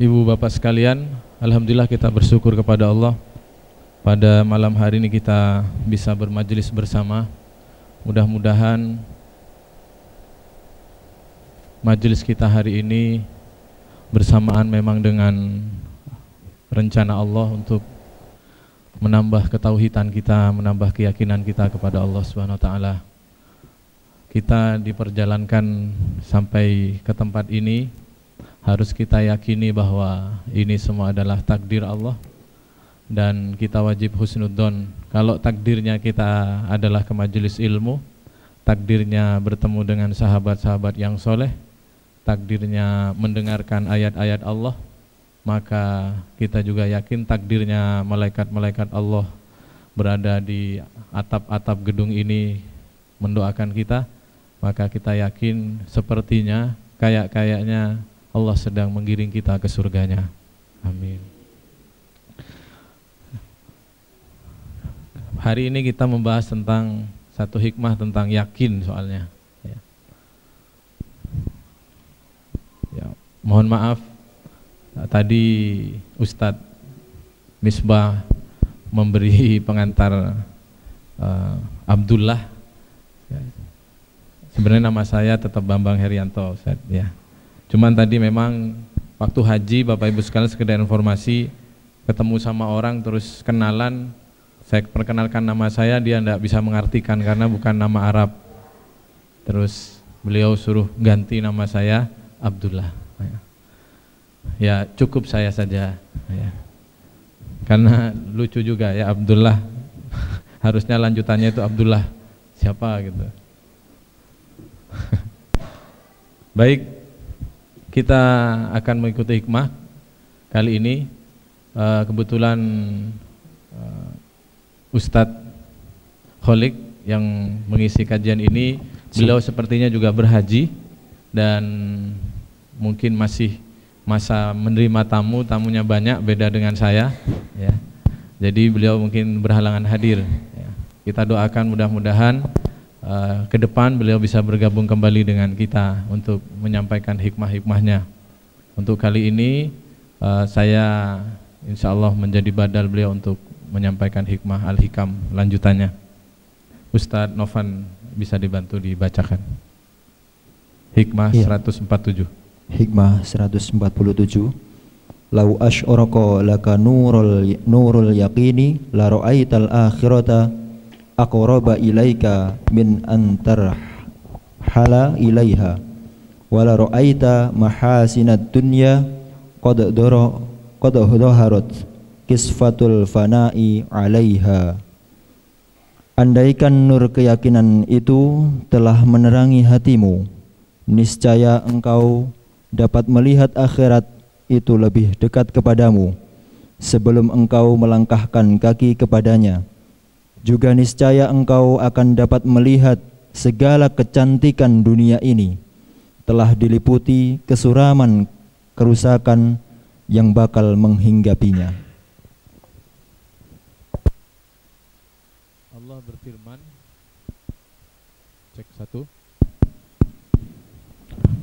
Ibu bapak sekalian, alhamdulillah kita bersyukur kepada Allah. Pada malam hari ini kita bisa bermajelis bersama. Mudah-mudahan majelis kita hari ini bersamaan memang dengan rencana Allah untuk menambah ketauhidan kita, menambah keyakinan kita kepada Allah Subhanahu wa taala. Kita diperjalankan sampai ke tempat ini, harus kita yakini bahwa ini semua adalah takdir Allah. Dan kita wajib husnudzon. Kalau takdirnya kita adalah ke majelis ilmu, takdirnya bertemu dengan sahabat-sahabat yang soleh, takdirnya mendengarkan ayat-ayat Allah, maka kita juga yakin takdirnya malaikat-malaikat Allah berada di atap-atap gedung ini mendoakan kita, maka kita yakin sepertinya kayak-kayaknya Allah sedang menggiring kita ke surganya. Amin. Hari ini kita membahas tentang satu hikmah tentang yakin soalnya. Ya, mohon maaf tadi Ustadz Misbah memberi pengantar Abdullah. Sebenarnya nama saya tetap Bambang Herianto, Ustadz, ya. Cuman tadi memang waktu haji Bapak Ibu sekalian sekedar informasi, ketemu sama orang terus kenalan. Saya perkenalkan nama saya, dia tidak bisa mengartikan karena bukan nama Arab. Terus beliau suruh ganti nama saya Abdullah. Ya cukup saya saja. Ya. Karena lucu juga ya Abdullah. Harusnya lanjutannya itu Abdullah siapa gitu. Baik, kita akan mengikuti hikmah kali ini. Kebetulan Ustadz Kholik yang mengisi kajian ini, beliau sepertinya juga berhaji dan mungkin masih masa menerima tamu, tamunya banyak, beda dengan saya, ya. Jadi beliau mungkin berhalangan hadir. Ya. Kita doakan mudah-mudahan ke depan beliau bisa bergabung kembali dengan kita untuk menyampaikan hikmah-hikmahnya. Untuk kali ini saya insya Allah menjadi badal beliau untuk menyampaikan hikmah al-hikam lanjutannya. Ustadz Novan bisa dibantu dibacakan hikmah 147. Hikmah 147. Lau asy'araka laka nurul yaqini la ra'aital akhirata aqraba ilaika min antar hala ilaiha wa la ra'aita mahasinad dunya qad dhaharat kisfatul fana'i alaiha. Andaikan nur keyakinan itu telah menerangi hatimu, niscaya engkau dapat melihat akhirat itu lebih dekat kepadamu sebelum engkau melangkahkan kaki kepadanya. Juga niscaya engkau akan dapat melihat segala kecantikan dunia ini telah diliputi kesuraman kerusakan yang bakal menghinggapinya. Allah berfirman, cek satu,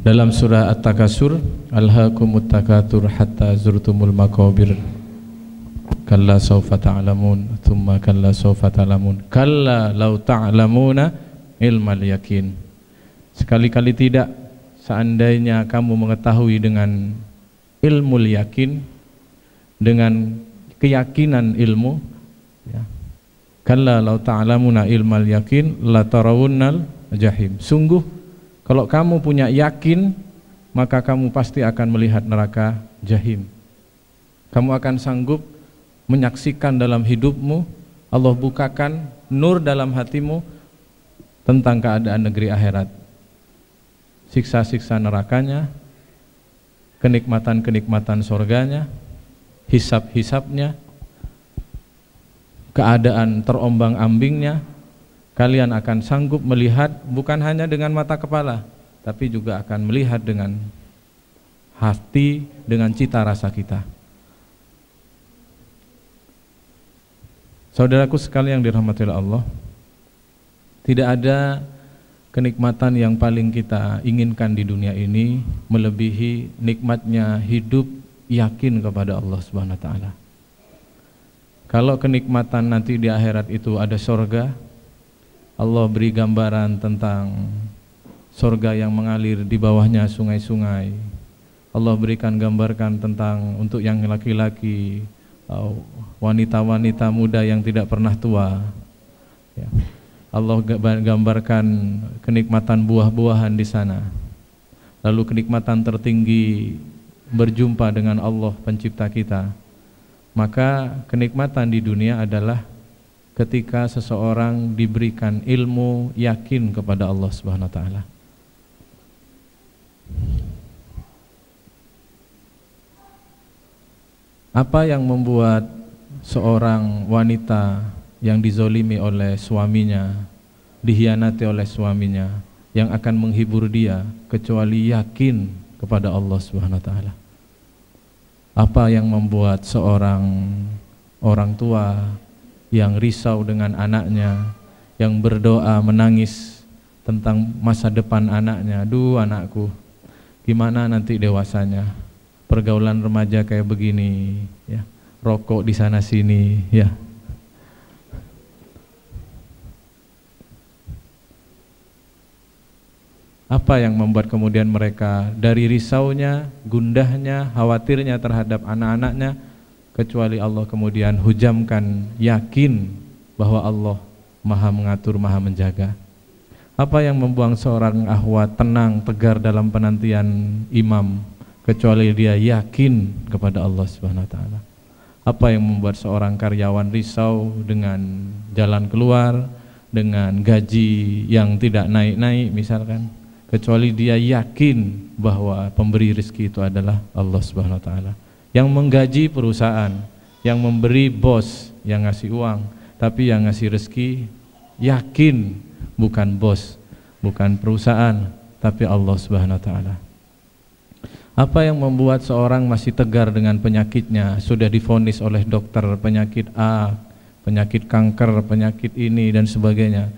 dalam surah At-Takasur, alhaakumut takatsur hatta zurtumul maqabir kalla sawfa ta'lamun thumma kalla sawfa ta'lamun kalla law ta'lamuna ilmal yakin. Sekali-kali tidak, seandainya kamu mengetahui dengan ilmu yakin, dengan keyakinan ilmu, ya. Kalla law ta'lamuna ilmal yakin la tarawunnal jahim. Sungguh kalau kamu punya yakin, maka kamu pasti akan melihat neraka jahim. Kamu akan sanggup menyaksikan dalam hidupmu, Allah bukakan nur dalam hatimu tentang keadaan negeri akhirat, siksa-siksa nerakanya, kenikmatan-kenikmatan surganya, hisab-hisabnya, keadaan terombang-ambingnya. Kalian akan sanggup melihat bukan hanya dengan mata kepala, tapi juga akan melihat dengan hati, dengan cita rasa kita. Saudaraku sekalian yang dirahmati Allah, tidak ada kenikmatan yang paling kita inginkan di dunia ini melebihi nikmatnya hidup yakin kepada Allah Subhanahu wa taala. Kalau kenikmatan nanti di akhirat itu ada surga, Allah beri gambaran tentang surga yang mengalir di bawahnya sungai-sungai. Allah berikan gambarkan tentang untuk yang laki-laki, wanita-wanita muda yang tidak pernah tua. Ya. Allah gambarkan kenikmatan buah-buahan di sana. Lalu kenikmatan tertinggi berjumpa dengan Allah pencipta kita. Maka kenikmatan di dunia adalah ketika seseorang diberikan ilmu yakin kepada Allah Subhanahu wa taala. Apa yang membuat seorang wanita yang dizolimi oleh suaminya, dikhianati oleh suaminya, yang akan menghibur dia kecuali yakin kepada Allah Subhanahu wa taala? Apa yang membuat seorang orang tua yang risau dengan anaknya, yang berdoa menangis tentang masa depan anaknya, "Duh anakku, gimana nanti dewasanya? Pergaulan remaja kayak begini, ya, rokok di sana sini, ya." Apa yang membuat kemudian mereka dari risaunya, gundahnya, khawatirnya terhadap anak-anaknya, kecuali Allah kemudian hujamkan yakin bahwa Allah Maha mengatur, Maha menjaga. Apa yang membuat seorang akhwat tenang, tegar dalam penantian imam, kecuali dia yakin kepada Allah Subhanahu wa taala. Apa yang membuat seorang karyawan risau dengan jalan keluar, dengan gaji yang tidak naik-naik misalkan, kecuali dia yakin bahwa pemberi rezeki itu adalah Allah Subhanahu wa taala. Yang menggaji perusahaan, yang memberi bos, yang ngasih uang, tapi yang ngasih rezeki yakin bukan bos, bukan perusahaan, tapi Allah Subhanahu wa taala. Apa yang membuat seorang masih tegar dengan penyakitnya, sudah divonis oleh dokter penyakit A, penyakit kanker, penyakit ini dan sebagainya,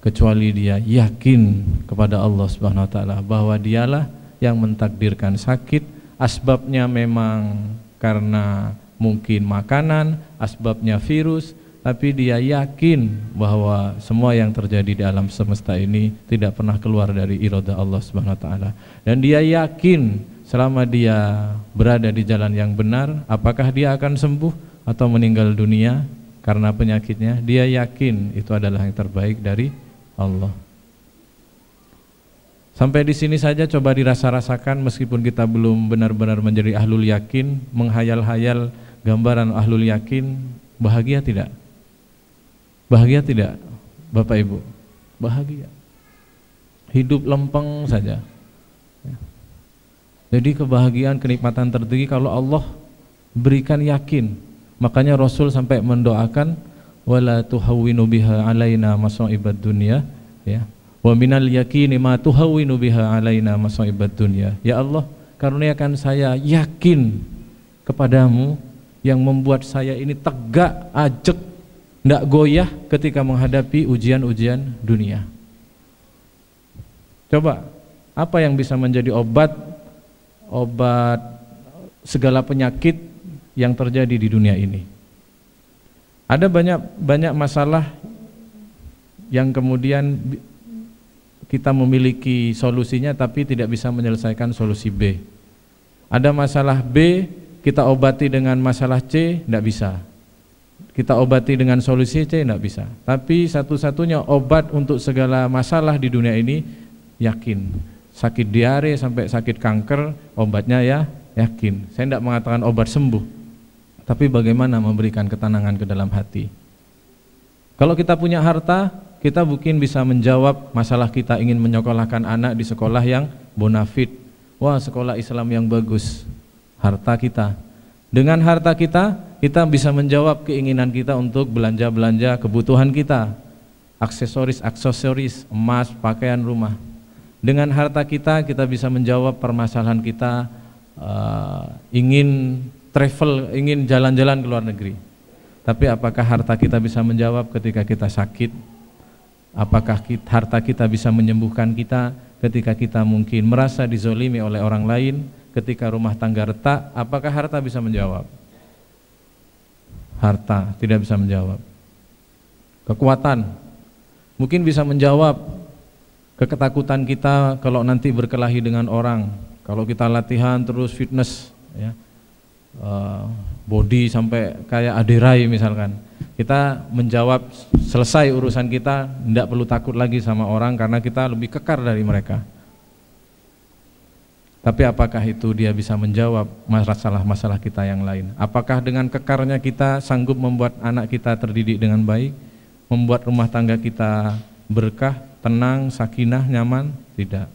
kecuali dia yakin kepada Allah Subhanahu wa taala bahwa dialah yang mentakdirkan sakit, asbabnya memang karena mungkin makanan, asbabnya virus, tapi dia yakin bahwa semua yang terjadi di alam semesta ini tidak pernah keluar dari iradah Allah Subhanahu wa taala. Dan dia yakin selama dia berada di jalan yang benar, apakah dia akan sembuh atau meninggal dunia karena penyakitnya, dia yakin itu adalah yang terbaik dari Allah. Sampai di sini saja coba dirasa-rasakan, meskipun kita belum benar-benar menjadi ahlul yakin, menghayal-hayal gambaran ahlul yakin, bahagia tidak? Bahagia tidak Bapak Ibu? Bahagia. Hidup lempeng saja. Jadi kebahagiaan, kenikmatan tertinggi kalau Allah berikan yakin. Makanya Rasul sampai mendoakan, wala tuhawwinu biha alaina masa'ibad dunya, ya. Wa minal yaqini ma tuhawwinu biha alaina masa'ibad dunya. Ya Allah, karuniakan saya yakin kepadamu yang membuat saya ini tegak, ajek, tidak goyah ketika menghadapi ujian-ujian dunia. Coba, apa yang bisa menjadi obat segala penyakit yang terjadi di dunia ini? Ada banyak masalah yang kemudian kita memiliki solusinya tapi tidak bisa menyelesaikan solusi B. Ada masalah B, kita obati dengan masalah C, tidak bisa. Kita obati dengan solusi C, tidak bisa. Tapi satu-satunya obat untuk segala masalah di dunia ini yakin. Sakit diare sampai sakit kanker, obatnya ya yakin. Saya tidak mengatakan obat sembuh, tapi bagaimana memberikan ketenangan ke dalam hati. Kalau kita punya harta, kita mungkin bisa menjawab masalah kita ingin menyekolahkan anak di sekolah yang bonafit. Wah, sekolah Islam yang bagus. Harta kita. Dengan harta kita bisa menjawab keinginan kita untuk belanja-belanja kebutuhan kita. Aksesoris, emas, pakaian rumah. Dengan harta kita bisa menjawab permasalahan kita, ingin travel, ingin jalan-jalan ke luar negeri. Tapi apakah harta kita bisa menjawab ketika kita sakit? Apakah harta kita bisa menyembuhkan kita ketika kita mungkin merasa dizolimi oleh orang lain, ketika rumah tangga retak, apakah harta bisa menjawab? Harta tidak bisa menjawab. Kekuatan mungkin bisa menjawab ketakutan kita kalau nanti berkelahi dengan orang. Kalau kita latihan terus fitness, ya, body sampai kayak Aderai misalkan, kita menjawab selesai urusan kita, tidak perlu takut lagi sama orang karena kita lebih kekar dari mereka. Tapi apakah itu dia bisa menjawab masalah-masalah kita yang lain? Apakah dengan kekarnya kita sanggup membuat anak kita terdidik dengan baik, membuat rumah tangga kita berkah, tenang, sakinah, nyaman? Tidak.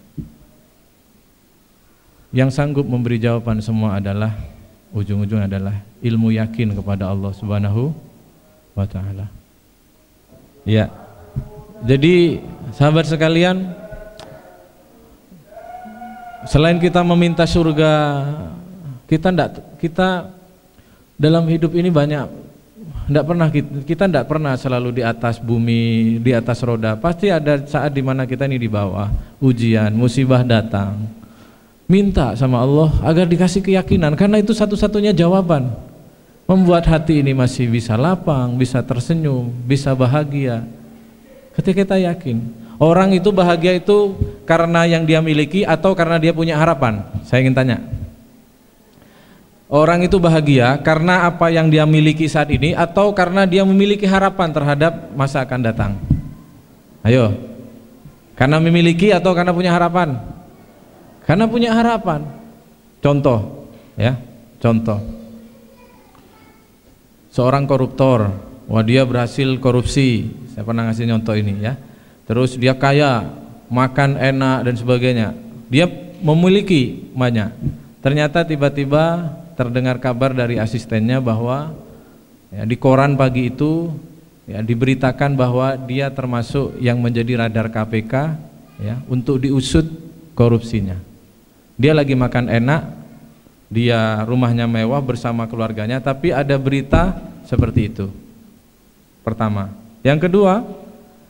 Yang sanggup memberi jawaban semua adalah ujung-ujung adalah ilmu yakin kepada Allah Subhanahu wa ta'ala. Ya. Jadi sahabat sekalian, selain kita meminta surga, kita dalam hidup ini kita tidak pernah selalu di atas bumi, di atas roda. Pasti ada saat dimana kita ini di bawah, ujian, musibah datang. Minta sama Allah agar dikasih keyakinan, karena itu satu-satunya jawaban membuat hati ini masih bisa lapang, bisa tersenyum, bisa bahagia. Ketika kita yakin, orang itu bahagia itu karena yang dia miliki atau karena dia punya harapan? Saya ingin tanya. Orang itu bahagia karena apa yang dia miliki saat ini atau karena dia memiliki harapan terhadap masa akan datang? Ayo. Karena memiliki atau karena punya harapan? Karena punya harapan. Contoh, ya, contoh. Seorang koruptor, wah dia berhasil korupsi. Saya pernah ngasih contoh ini, ya. Terus dia kaya, makan enak dan sebagainya. Dia memiliki banyak. Ternyata tiba-tiba terdengar kabar dari asistennya bahwa ya, di koran pagi itu ya, diberitakan bahwa dia termasuk yang menjadi radar KPK ya, untuk diusut korupsinya. Dia lagi makan enak, dia rumahnya mewah bersama keluarganya, tapi ada berita seperti itu. Pertama. Yang kedua,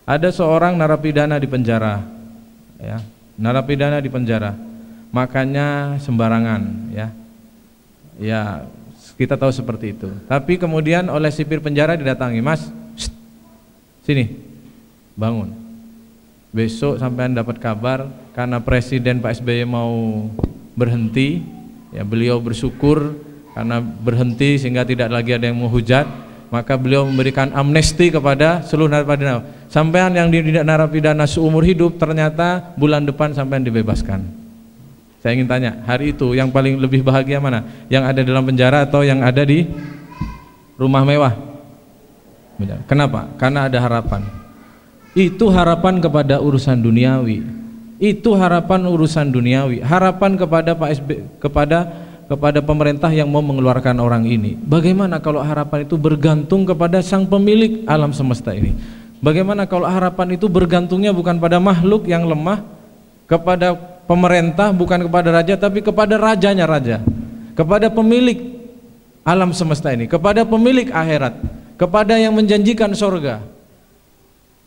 ada seorang narapidana di penjara, ya, narapidana di penjara, makannya sembarangan, ya, ya kita tahu seperti itu. Tapi kemudian oleh sipir penjara didatangi, Mas, sini, bangun. Besok sampean dapat kabar karena Presiden Pak SBY mau berhenti, ya beliau bersyukur karena berhenti sehingga tidak lagi ada yang menghujat. Maka beliau memberikan amnesti kepada seluruh narapidana. Sampean yang tidak narapidana seumur hidup, ternyata bulan depan sampean dibebaskan. Saya ingin tanya, hari itu yang paling lebih bahagia mana? Yang ada dalam penjara atau yang ada di rumah mewah? Kenapa? Karena ada harapan. Itu harapan kepada urusan duniawi. Itu harapan urusan duniawi. Harapan kepada Pak SBY, kepada pemerintah yang mau mengeluarkan orang ini. Bagaimana kalau harapan itu bergantung kepada sang pemilik alam semesta ini? Bagaimana kalau harapan itu bergantungnya bukan pada makhluk yang lemah, kepada pemerintah bukan kepada raja, tapi kepada rajanya raja, kepada pemilik alam semesta ini, kepada pemilik akhirat, kepada yang menjanjikan surga,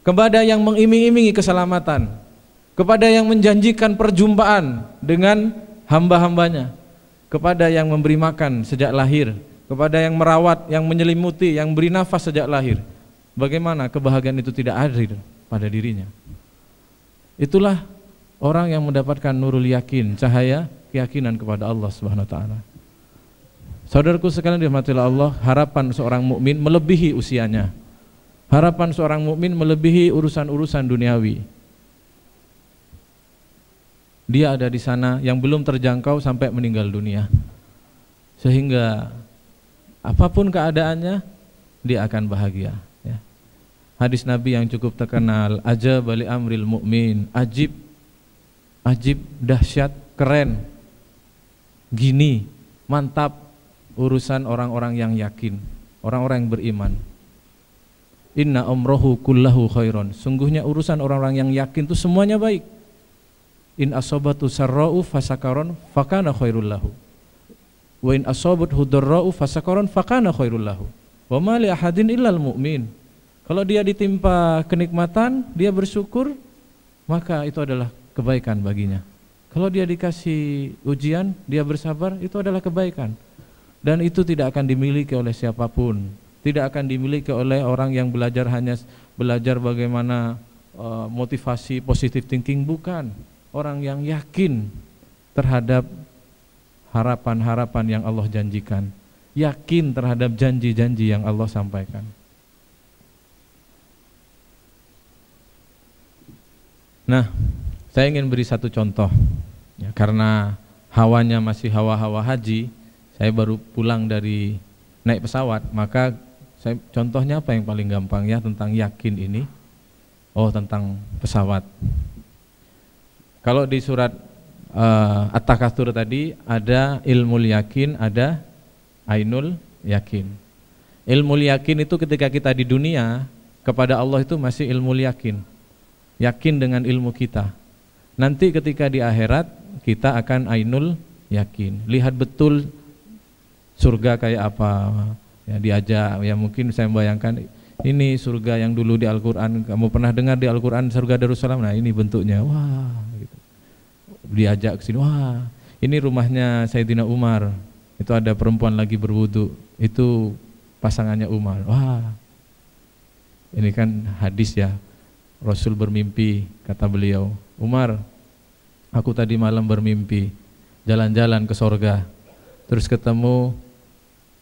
kepada yang mengiming-imingi keselamatan, kepada yang menjanjikan perjumpaan dengan hamba-hambanya, kepada yang memberi makan sejak lahir, kepada yang merawat, yang menyelimuti, yang beri nafas sejak lahir. Bagaimana kebahagiaan itu tidak hadir pada dirinya? Itulah orang yang mendapatkan nurul yakin, cahaya keyakinan kepada Allah Subhanahu wa taala. Saudaraku sekalian dirahmati Allah, harapan seorang mukmin melebihi usianya. Harapan seorang mukmin melebihi urusan-urusan duniawi. Dia ada di sana yang belum terjangkau sampai meninggal dunia. Sehingga apapun keadaannya dia akan bahagia, ya. Hadis Nabi yang cukup terkenal, ajab li amril mu'min, ajib, dahsyat, keren, gini, mantap urusan orang-orang yang yakin, orang-orang yang beriman. Inna umrohu kullahu khairon. Sungguhnya urusan orang-orang yang yakin itu semuanya baik. In asobatu sarra'u fasakaron fakana khairul lahu. Wa in asobathu darra'u fasakaron fakana khairul lahu. Wa ma li ahadin illal mu'min. Kalau dia ditimpa kenikmatan, dia bersyukur, maka itu adalah kebaikan baginya. Kalau dia dikasih ujian, dia bersabar, itu adalah kebaikan. Dan itu tidak akan dimiliki oleh siapapun. Tidak akan dimiliki oleh orang yang belajar hanya belajar bagaimana motivasi positive thinking, bukan. Orang yang yakin terhadap harapan-harapan yang Allah janjikan, yakin terhadap janji-janji yang Allah sampaikan. Nah, saya ingin beri satu contoh ya, karena hawanya masih hawa-hawa haji. Saya baru pulang dari naik pesawat, maka contohnya apa yang paling gampang ya tentang yakin ini? Oh, tentang pesawat. Kalau di surat At-Takatsur tadi ada ilmul yakin, ada ainul yakin. Ilmul yakin itu ketika kita di dunia kepada Allah itu masih ilmul yakin. Yakin dengan ilmu kita. Nanti ketika di akhirat kita akan ainul yakin. Lihat betul surga kayak apa. Ya, diajak, ya mungkin saya membayangkan ini surga yang dulu di Al-Quran, kamu pernah dengar di Al-Quran surga Darussalam, nah ini bentuknya, wah gitu. Diajak ke sini, wah ini rumahnya Sayyidina Umar, itu ada perempuan lagi berwudu, itu pasangannya Umar, wah ini kan hadis ya, Rasul bermimpi, kata beliau, Umar aku tadi malam bermimpi jalan-jalan ke surga, terus ketemu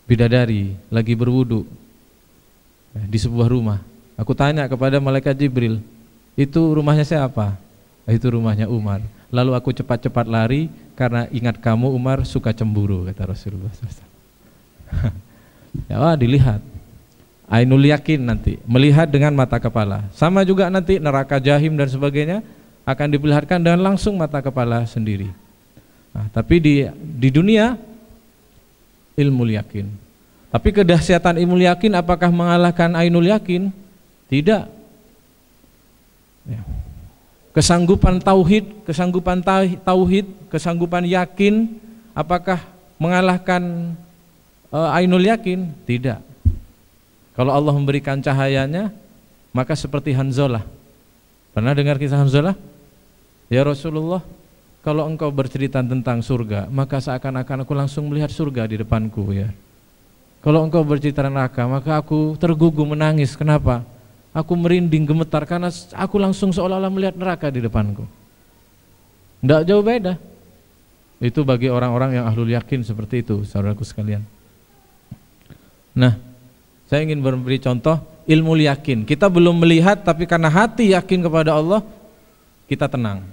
bidadari lagi berwudu di sebuah rumah. Aku tanya kepada malaikat Jibril, itu rumahnya siapa? Itu rumahnya Umar. Lalu aku cepat-cepat lari karena ingat kamu Umar suka cemburu, kata Rasulullah SAW. Ya, dilihat ainul yakin, nanti melihat dengan mata kepala. Sama juga nanti neraka jahim dan sebagainya akan diperlihatkan dengan langsung mata kepala sendiri. Nah, tapi di dunia ilmu yakin. Tapi kedahsyatan ilmu yakin apakah mengalahkan ainul yakin? Tidak. Ya. Kesanggupan tauhid, kesanggupan yakin apakah mengalahkan ainul yakin? Tidak. Kalau Allah memberikan cahayanya, maka seperti Hanzalah. Pernah dengar kisah Hanzalah? Ya Rasulullah, kalau engkau bercerita tentang surga, maka seakan-akan aku langsung melihat surga di depanku ya. Kalau engkau bercerita neraka, maka aku tergugum menangis. Kenapa? Aku merinding gemetar karena aku langsung seolah-olah melihat neraka di depanku. Tidak jauh beda. Itu bagi orang-orang yang ahlul yakin seperti itu, saudaraku sekalian. Nah, saya ingin memberi contoh ilmu yakin. Kita belum melihat, tapi karena hati yakin kepada Allah, kita tenang.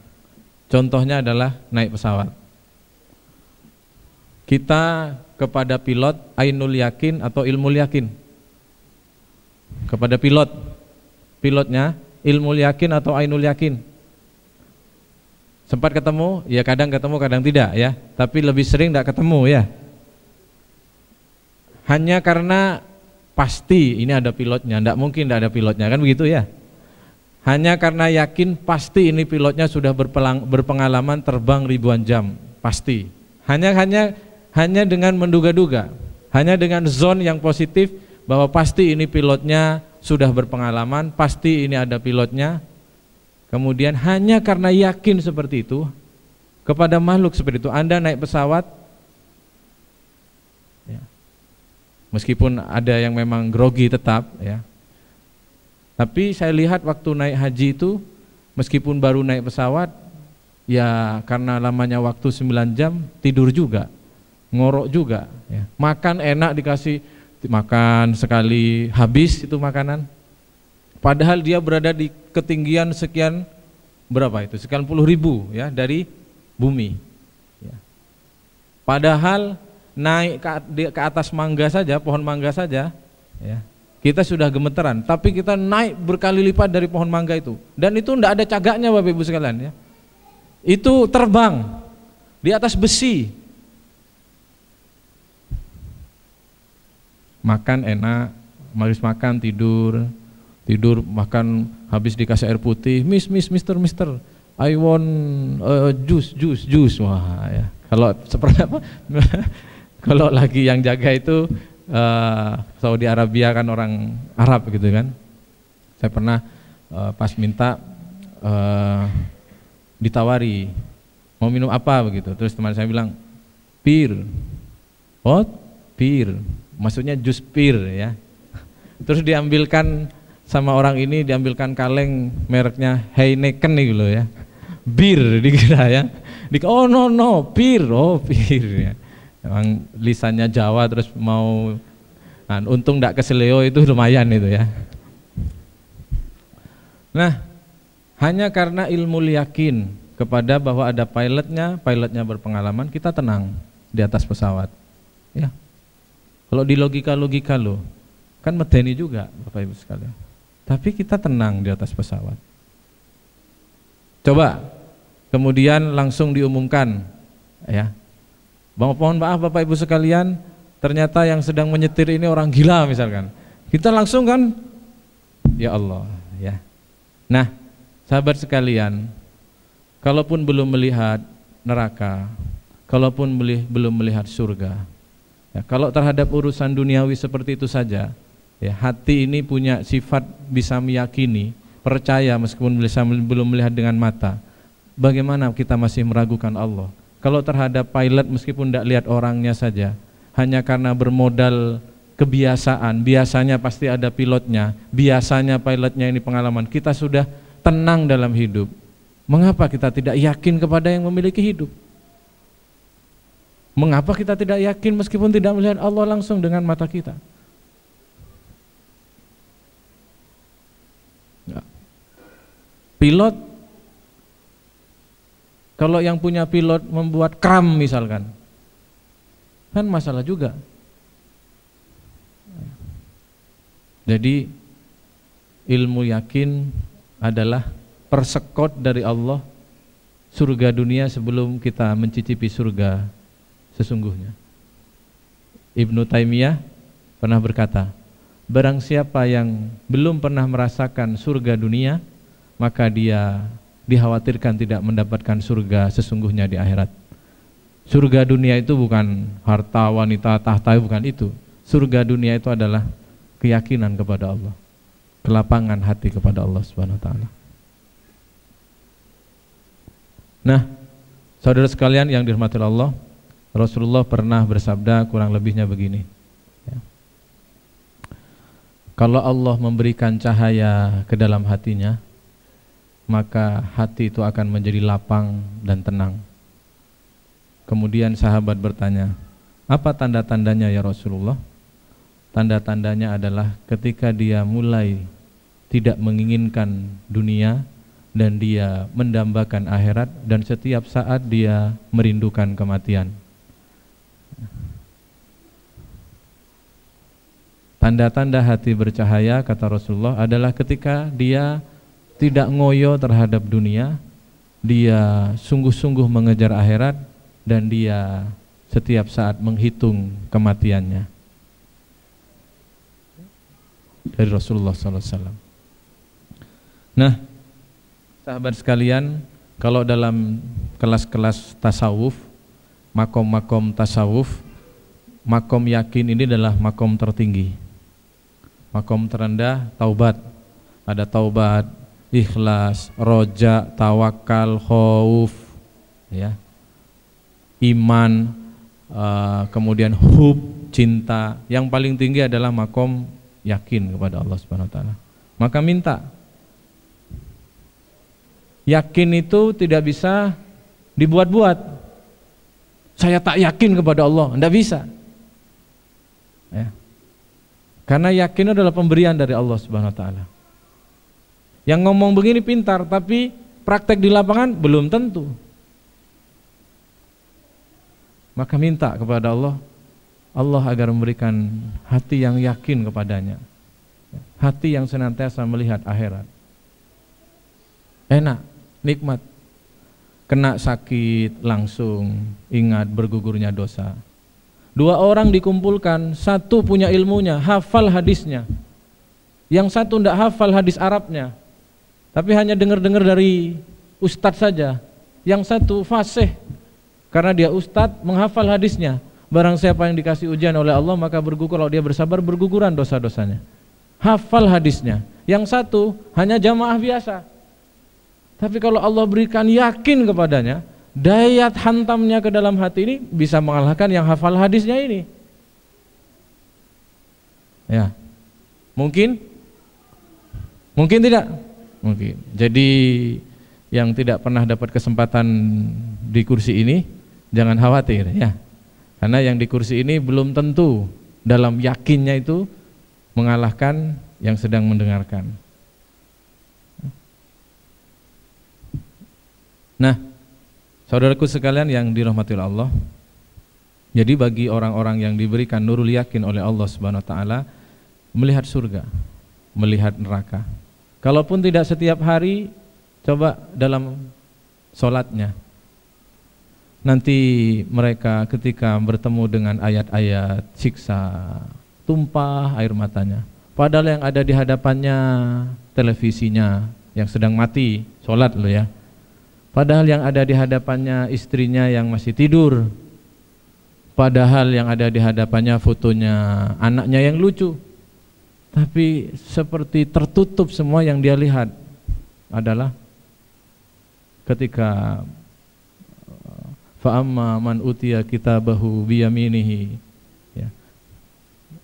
Contohnya adalah naik pesawat. Kita kepada pilot ainul yakin atau ilmu yakin? Kepada pilotnya ilmu yakin atau ainul yakin? Sempat ketemu? Ya kadang ketemu, kadang tidak ya. Tapi lebih sering tidak ketemu ya. Hanya karena pasti ini ada pilotnya, tidak mungkin tidak ada pilotnya, kan begitu ya. Hanya karena yakin pasti ini pilotnya sudah berpengalaman terbang ribuan jam, pasti. Hanya dengan menduga-duga, hanya dengan zon yang positif bahwa pasti ini pilotnya sudah berpengalaman, pasti ini ada pilotnya. Kemudian hanya karena yakin seperti itu kepada makhluk seperti itu, Anda naik pesawat, ya, meskipun ada yang memang grogi tetap, ya. Tapi saya lihat waktu naik haji itu, meskipun baru naik pesawat, ya karena lamanya waktu 9 jam, tidur juga, ngorok juga, ya. Makan enak, dikasih makan sekali habis itu makanan. Padahal dia berada di ketinggian sekian, berapa itu? Sekian puluh ribu ya dari bumi. Ya. Padahal naik ke atas mangga saja, pohon mangga saja, ya, kita sudah gemeteran. Tapi kita naik berkali lipat dari pohon mangga itu. Dan itu tidak ada cagaknya Bapak Ibu sekalian. Ya. Itu terbang di atas besi. Makan enak, habis makan tidur makan, habis dikasih air putih, mister, I want juice. Wah ya. Kalau seperti apa? Kalau lagi yang jaga itu Saudi Arabia kan orang Arab gitu kan. Saya pernah pas minta ditawari mau minum apa begitu. Terus teman saya bilang, pir. Oh, pir. Maksudnya jus pir ya. Terus diambilkan sama orang ini, diambilkan kaleng mereknya Heineken nih loh ya. Bir dikira ya. Oh no, pir. Oh, pir ya. Memang lisannya Jawa terus mau untung enggak keseleo itu lumayan itu ya. Nah, hanya karena ilmu yakin kepada bahwa ada pilotnya berpengalaman, kita tenang di atas pesawat. Ya. Kalau di logika lo, kan medeni juga Bapak Ibu sekalian. Tapi kita tenang di atas pesawat. Coba, kemudian langsung diumumkan, ya. Mohon maaf Bapak Ibu sekalian, ternyata yang sedang menyetir ini orang gila misalkan. Kita langsung kan, ya Allah, ya. Nah, sahabat sekalian, kalaupun belum melihat neraka, kalaupun belum melihat surga, ya, kalau terhadap urusan duniawi seperti itu saja, ya, hati ini punya sifat bisa meyakini, percaya meskipun belum melihat dengan mata. Bagaimana kita masih meragukan Allah? Kalau terhadap pilot meskipun tidak lihat orangnya saja, hanya karena bermodal kebiasaan, biasanya pasti ada pilotnya, biasanya pilotnya ini pengalaman, kita sudah tenang dalam hidup. Mengapa kita tidak yakin kepada yang memiliki hidup? Mengapa kita tidak yakin meskipun tidak melihat Allah langsung dengan mata kita? Pilot, kalau yang punya pilot membuat kram misalkan, kan masalah juga. Jadi ilmu yakin adalah persekot dari Allah surga dunia sebelum kita mencicipi surga sesungguhnya. Ibnu Taimiyah pernah berkata, barang siapa yang belum pernah merasakan surga dunia, maka dia dikhawatirkan tidak mendapatkan surga sesungguhnya di akhirat. Surga dunia itu bukan harta, wanita, tahta, bukan itu. Surga dunia itu adalah keyakinan kepada Allah, kelapangan hati kepada Allah Subhanahu wa taala. Nah, saudara sekalian yang dirahmati Allah, Rasulullah pernah bersabda kurang lebihnya begini, ya. Kalau Allah memberikan cahaya ke dalam hatinya, maka hati itu akan menjadi lapang dan tenang. Kemudian sahabat bertanya, apa tanda-tandanya ya Rasulullah? Tanda-tandanya adalah ketika dia mulai tidak menginginkan dunia dan dia mendambakan akhirat, dan setiap saat dia merindukan kematian. Tanda-tanda hati bercahaya, kata Rasulullah, adalah ketika dia tidak ngoyo terhadap dunia, dia sungguh-sungguh mengejar akhirat, dan dia setiap saat menghitung kematiannya. Dari Rasulullah SAW. Nah, sahabat sekalian, kalau dalam kelas-kelas tasawuf, makom-makom tasawuf, makom yakin ini adalah makom tertinggi. Makom terendah taubat. Ada taubat, ikhlas, roja, tawakal, khauf, ya, iman, kemudian hub, cinta. Yang paling tinggi adalah makom yakin kepada Allah Subhanahu wa taala. Maka minta. Yakin itu tidak bisa dibuat-buat. Saya tak yakin kepada Allah, tidak bisa. Ya. Karena yakin adalah pemberian dari Allah Subhanahu wa taala. Yang ngomong begini pintar, tapi praktek di lapangan belum tentu. Maka minta kepada Allah agar memberikan hati yang yakin kepadanya, hati yang senantiasa melihat akhirat. Enak, nikmat. Kena sakit langsung ingat bergugurnya dosa. Dua orang dikumpulkan, satu punya ilmunya, hafal hadisnya, yang satu tidak hafal hadis Arabnya, tapi hanya dengar-dengar dari ustadz saja. Yang satu fasih karena dia ustadz, menghafal hadisnya. Barang siapa yang dikasih ujian oleh Allah, maka bergugur, kalau dia bersabar berguguran dosa-dosanya. Hafal hadisnya. Yang satu hanya jamaah biasa, tapi kalau Allah berikan yakin kepadanya, daya hantamnya ke dalam hati ini bisa mengalahkan yang hafal hadisnya ini. Ya, mungkin tidak, mungkin. Jadi yang tidak pernah dapat kesempatan di kursi ini jangan khawatir ya, karena yang di kursi ini belum tentu dalam yakinnya itu mengalahkan yang sedang mendengarkan. Nah, saudaraku sekalian yang dirahmati Allah, jadi bagi orang-orang yang diberikan nurul yakin oleh Allah Subhanahu wa taala, melihat surga, melihat neraka. Kalaupun tidak setiap hari, coba dalam sholatnya. Nanti mereka ketika bertemu dengan ayat-ayat siksa, tumpah air matanya. Padahal yang ada di hadapannya televisinya yang sedang mati, sholat loh ya. Padahal yang ada di hadapannya istrinya yang masih tidur. Padahal yang ada di hadapannya fotonya anaknya yang lucu. Tapi seperti tertutup semua yang dia lihat adalah ketika fa'amma man utiya kitabahu biyaminihi, ya.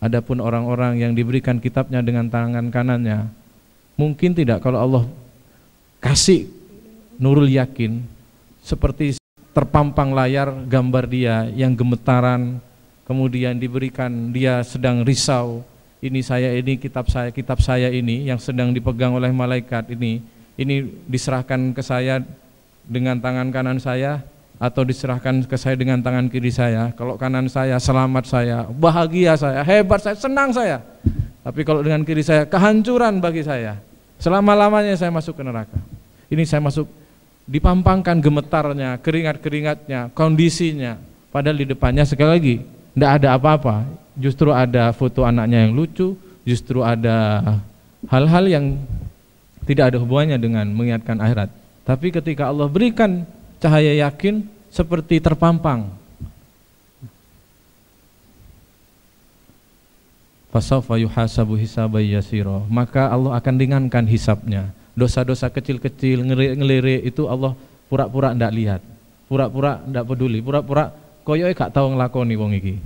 Adapun orang-orang yang diberikan kitabnya dengan tangan kanannya, mungkin tidak kalau Allah kasih nurul yakin seperti terpampang layar gambar dia yang gemetaran, kemudian diberikan dia sedang risau. Ini saya, ini kitab saya ini yang sedang dipegang oleh malaikat ini diserahkan ke saya dengan tangan kanan saya atau diserahkan ke saya dengan tangan kiri saya. Kalau kanan saya selamat saya, bahagia saya, hebat saya, senang saya. Tapi kalau dengan kiri saya kehancuran bagi saya. Selama-lamanya saya masuk ke neraka. Ini saya masuk, dipampangkan gemetarnya, keringat-keringatnya, kondisinya. Padahal di depannya sekali lagi tidak ada apa-apa. Justru ada foto anaknya yang lucu, justru ada hal-hal yang tidak ada hubungannya dengan mengingatkan akhirat. Tapi ketika Allah berikan cahaya yakin seperti terpampang, fasawfa yuhasabu hisaban yasira, maka Allah akan ringankan hisabnya. Dosa-dosa kecil-kecil ngelirik itu Allah pura-pura ndak lihat, pura-pura ndak peduli, pura-pura koyoke gak tau nglakoni wong iki.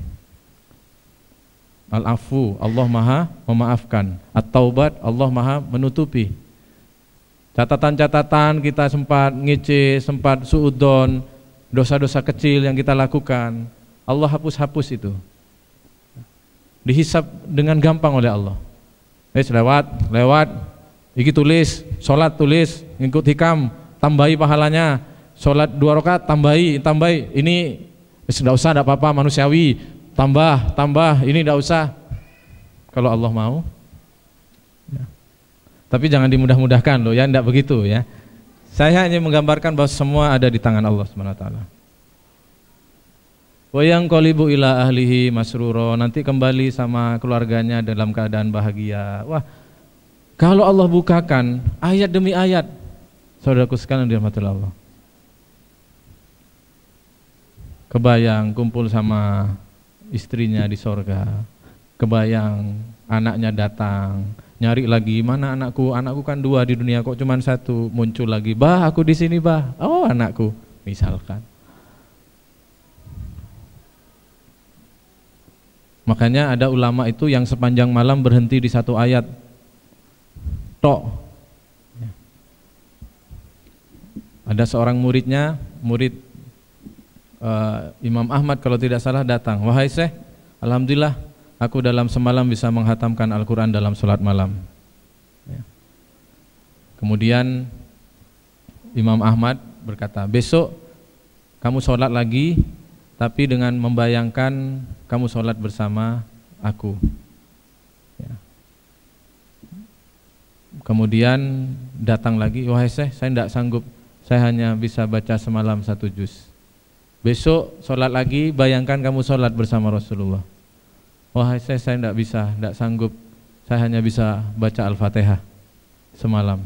Al-afu, Allah maha memaafkan. At-taubat, Allah maha menutupi. Catatan-catatan kita sempat ngece, sempat suudon, dosa-dosa kecil yang kita lakukan, Allah hapus-hapus itu. Dihisab dengan gampang oleh Allah. Lewat, iki tulis, sholat tulis, ngikut hikam, tambahi pahalanya. Sholat 2 rakaat tambahi, ini tidak usah, tidak apa-apa, manusiawi. Tambah, ini tidak usah. Kalau Allah mau. Ya. Tapi jangan dimudah-mudahkan loh ya, tidak begitu ya. Saya hanya menggambarkan bahwa semua ada di tangan Allah Subhanahu wa taala. Wa yanqalibu ila ahlihi masruro, nanti kembali sama keluarganya dalam keadaan bahagia. Wah, kalau Allah bukakan ayat demi ayat, saudaraku sekalian dirahmati Allah. Kebayang kumpul sama istrinya di sorga, kebayang anaknya datang, nyari lagi, mana anakku kan 2 di dunia kok cuma 1, muncul lagi, bah aku di sini bah, oh anakku, misalkan. Makanya ada ulama itu yang sepanjang malam berhenti di 1 ayat tok. Ada seorang muridnya, Imam Ahmad kalau tidak salah datang, wahai Syekh, alhamdulillah aku dalam semalam bisa menghatamkan Al-Quran dalam sholat malam. Ya. Kemudian Imam Ahmad berkata, besok kamu sholat lagi, tapi dengan membayangkan kamu sholat bersama aku. Ya. Kemudian datang lagi, wahai Syekh, saya tidak sanggup, saya hanya bisa baca semalam 1 juz. Besok sholat lagi, bayangkan kamu sholat bersama Rasulullah. Wahai saya tidak bisa, tidak sanggup, saya hanya bisa baca Al-Fatihah semalam.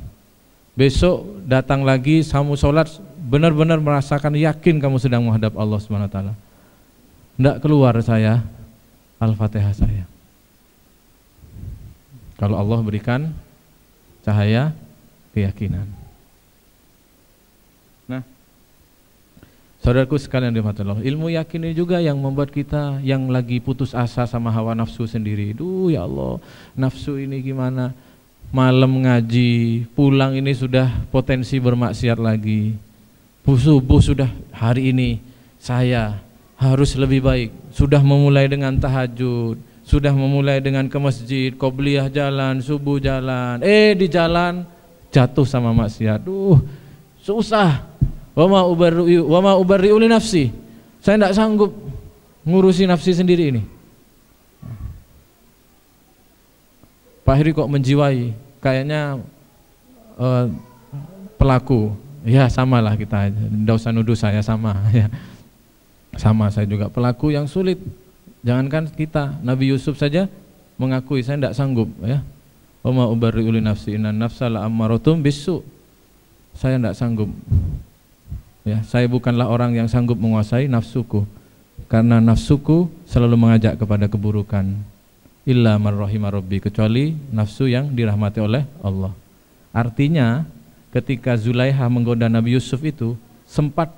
Besok datang lagi, kamu sholat benar-benar merasakan yakin kamu sedang menghadap Allah SWT. Tidak keluar saya Al-Fatihah saya. Kalau Allah berikan cahaya keyakinan. Nah, Saudaraku sekalian dirahmati Allah, ilmu yakin ini juga yang membuat kita yang lagi putus asa sama hawa nafsu sendiri. Duh ya Allah, nafsu ini gimana? Malam ngaji, pulang ini sudah potensi bermaksiat lagi. Subuh sudah hari ini saya harus lebih baik. Sudah memulai dengan tahajud, sudah memulai dengan ke masjid, qobliyah jalan, subuh jalan. Di jalan jatuh sama maksiat. Duh, susah. Wa ma ubarri'u li nafsi. Saya tidak sanggup ngurusi nafsi sendiri ini. Pak Heri kok menjiwai, kayaknya pelaku. Ya samalah kita, tidak usah nuduh saya sama ya. Sama, saya juga pelaku yang sulit. Jangankan kita, Nabi Yusuf saja mengakui saya tidak sanggup ya. Wa ma ubarri'u li nafsi innan nafsa la'ammaratun bisu. Saya tidak sanggup. Ya, saya bukanlah orang yang sanggup menguasai nafsuku, karena nafsuku selalu mengajak kepada keburukan. Illa man rahima rabbi, kecuali nafsu yang dirahmati oleh Allah. Artinya ketika Zulaiha menggoda Nabi Yusuf itu sempat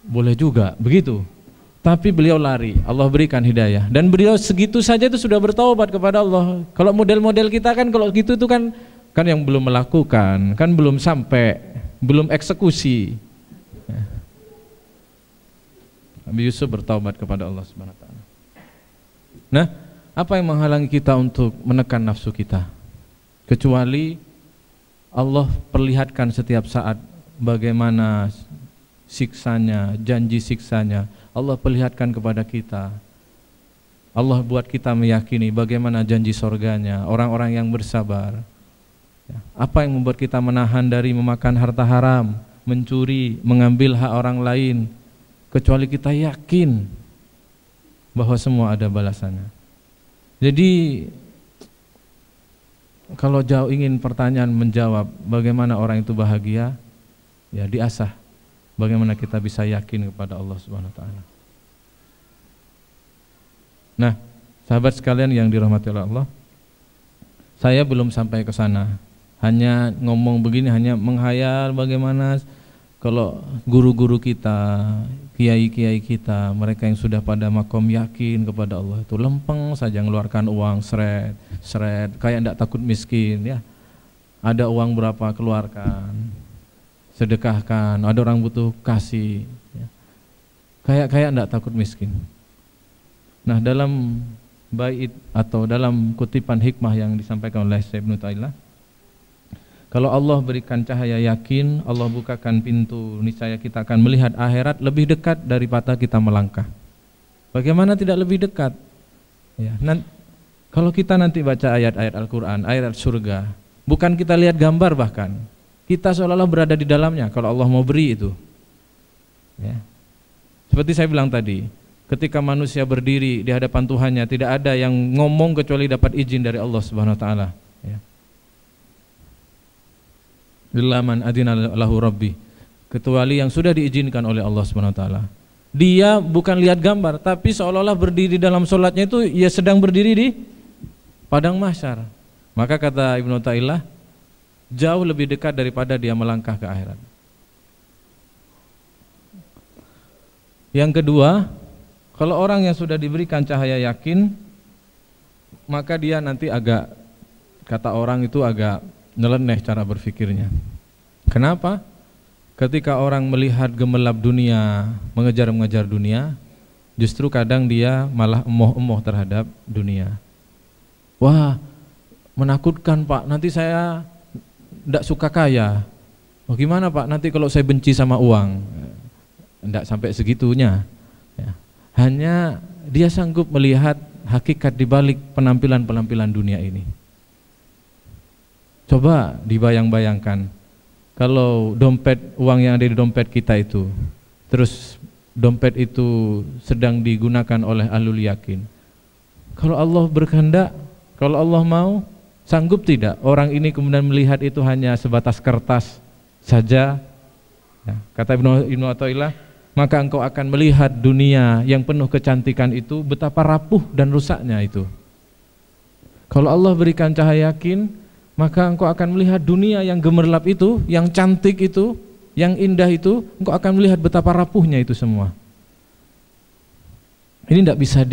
boleh juga begitu, tapi beliau lari, Allah berikan hidayah, dan beliau segitu saja itu sudah bertaubat kepada Allah. Kalau model-model kita kan kalau gitu itu kan yang belum melakukan, kan belum sampai, belum eksekusi. Nabi Yusuf bertaubat kepada Allah Subhanahu wa taala. Nah, apa yang menghalangi kita untuk menekan nafsu kita? Kecuali Allah perlihatkan setiap saat bagaimana siksanya, janji siksanya. Allah perlihatkan kepada kita. Allah buat kita meyakini bagaimana janji surganya, orang-orang yang bersabar. Apa yang membuat kita menahan dari memakan harta haram, mencuri, mengambil hak orang lain, kecuali kita yakin bahwa semua ada balasannya. Jadi kalau jauh ingin pertanyaan menjawab bagaimana orang itu bahagia, ya diasah bagaimana kita bisa yakin kepada Allah Subhanahu wa taala. Nah, sahabat sekalian yang dirahmati oleh Allah, saya belum sampai ke sana. Hanya ngomong begini, hanya menghayal bagaimana kalau guru-guru kita, kiai-kiai kita, mereka yang sudah pada makom yakin kepada Allah itu lempeng saja mengeluarkan uang seret, kayak tidak takut miskin ya. Ada uang berapa keluarkan, sedekahkan, ada orang butuh kasih ya. Kayak tidak takut miskin. Nah, dalam bait atau dalam kutipan hikmah yang disampaikan oleh Syekh Ibnu Taimiyah, kalau Allah berikan cahaya yakin, Allah bukakan pintu, niscaya kita akan melihat akhirat lebih dekat daripada kita melangkah. Bagaimana tidak lebih dekat? Ya, kalau kita nanti baca ayat-ayat Al-Quran, ayat surga, bukan kita lihat gambar, bahkan kita seolah-olah berada di dalamnya. Kalau Allah mau beri itu, ya. Seperti saya bilang tadi, ketika manusia berdiri di hadapan Tuhannya, tidak ada yang ngomong kecuali dapat izin dari Allah Subhanahu wa taala. Ya. Billaman adina lahu rabbi, kecuali yang sudah diizinkan oleh Allah Subhanahu wa taala. Dia bukan lihat gambar, tapi seolah-olah berdiri dalam sholatnya itu ia sedang berdiri di padang mahsyar. Maka kata Ibnu Taimiyah, jauh lebih dekat daripada dia melangkah ke akhirat. Yang kedua, kalau orang yang sudah diberikan cahaya yakin, maka dia nanti agak, kata orang itu agak nyeleneh cara berfikirnya. Kenapa? Ketika orang melihat gemerlap dunia, mengejar-mengejar dunia, justru kadang dia malah emoh-emoh terhadap dunia. Wah, menakutkan Pak, nanti saya tidak suka kaya. Oh gimana Pak, nanti kalau saya benci sama uang? Tidak sampai segitunya ya. Hanya dia sanggup melihat hakikat dibalik penampilan-penampilan dunia ini. Coba dibayang-bayangkan, kalau dompet, uang yang ada di dompet kita itu, terus dompet itu sedang digunakan oleh ahlul yakin. Kalau Allah berkehendak, kalau Allah mau, sanggup tidak orang ini kemudian melihat itu hanya sebatas kertas saja? Ya, kata Ibnu Athaillah, maka engkau akan melihat dunia yang penuh kecantikan itu betapa rapuh dan rusaknya itu. Kalau Allah berikan cahaya yakin, maka engkau akan melihat dunia yang gemerlap itu, yang cantik itu, yang indah itu, engkau akan melihat betapa rapuhnya itu semua. Ini tidak bisa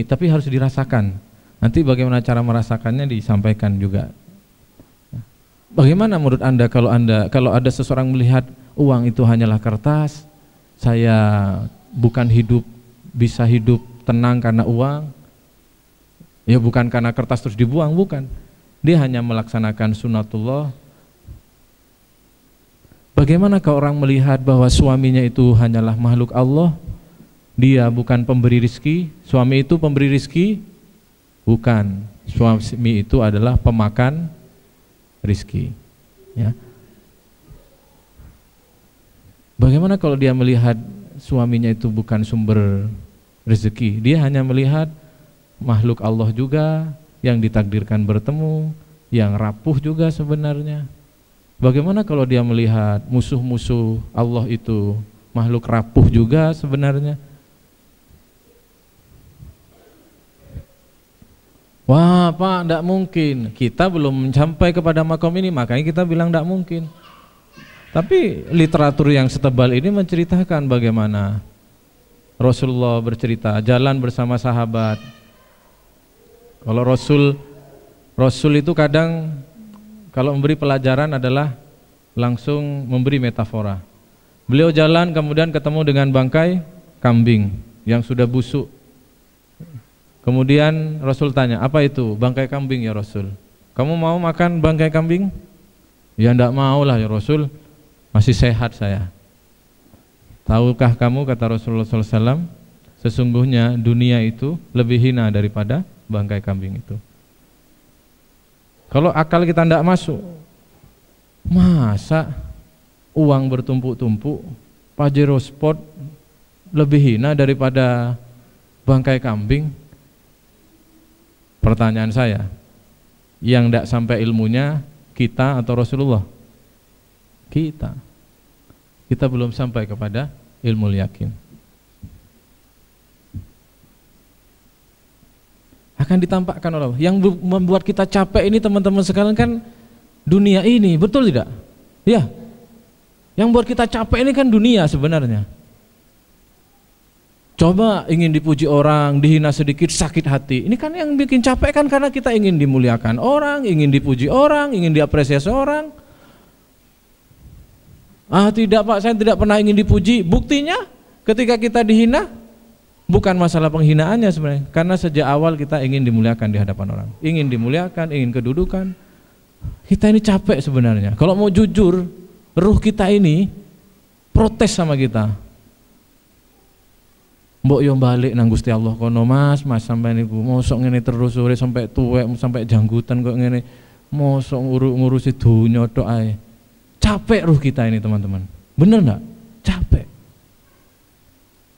tapi harus dirasakan. Nanti bagaimana cara merasakannya disampaikan juga. Bagaimana menurut Anda kalau ada seseorang melihat uang itu hanyalah kertas, saya bukan bisa hidup tenang karena uang, ya bukan karena kertas terus dibuang, bukan. Dia hanya melaksanakan sunatullah. Bagaimana kalau orang melihat bahwa suaminya itu hanyalah makhluk Allah, dia bukan pemberi rizki, suami itu pemberi rizki? Bukan, suami itu adalah pemakan rizki. Ya. Bagaimana kalau dia melihat suaminya itu bukan sumber rezeki, dia hanya melihat makhluk Allah juga yang ditakdirkan bertemu, yang rapuh juga sebenarnya. Bagaimana kalau dia melihat musuh-musuh Allah itu makhluk rapuh juga sebenarnya? Wah Pak, tidak mungkin, kita belum sampai kepada makom ini, makanya kita bilang tidak mungkin. Tapi literatur yang setebal ini menceritakan bagaimana Rasulullah bercerita jalan bersama sahabat. Kalau Rasul itu kadang kalau memberi pelajaran adalah langsung memberi metafora. Beliau jalan kemudian ketemu dengan bangkai kambing yang sudah busuk. Kemudian Rasul tanya, apa itu? Bangkai kambing ya Rasul. Kamu mau makan bangkai kambing? Ya enggak mau lah ya Rasul, masih sehat saya. Tahukah kamu, kata Rasulullah SAW, sesungguhnya dunia itu lebih hina daripada bangkai kambing itu. Kalau akal kita enggak masuk, masa uang bertumpuk-tumpuk, Pajero Sport lebih hina daripada bangkai kambing? Pertanyaan saya, yang tidak sampai ilmunya kita atau Rasulullah? Kita belum sampai kepada ilmu yakin. Akan ditampakkan oleh Allah. Yang membuat kita capek ini teman-teman sekalian kan dunia ini, betul tidak? Ya. Yang buat kita capek ini kan dunia sebenarnya. Coba ingin dipuji orang, dihina sedikit sakit hati. Ini kan yang bikin capek kan karena kita ingin dimuliakan orang, ingin dipuji orang, ingin diapresiasi orang. Ah tidak Pak, saya tidak pernah ingin dipuji. Buktinya ketika kita dihina, bukan masalah penghinaannya sebenarnya, karena sejak awal kita ingin dimuliakan di hadapan orang. Ingin dimuliakan, ingin kedudukan. Kita ini capek sebenarnya. Kalau mau jujur, ruh kita ini protes sama kita. Mbok yo balik nang Gusti Allah kono Mas sampai niku mosok ngene terus sore sampai tuwek sampai janggutan kok ngene. Mosok ngurusi dunya tok ae. Capek ruh kita ini teman-teman. Bener enggak? Capek.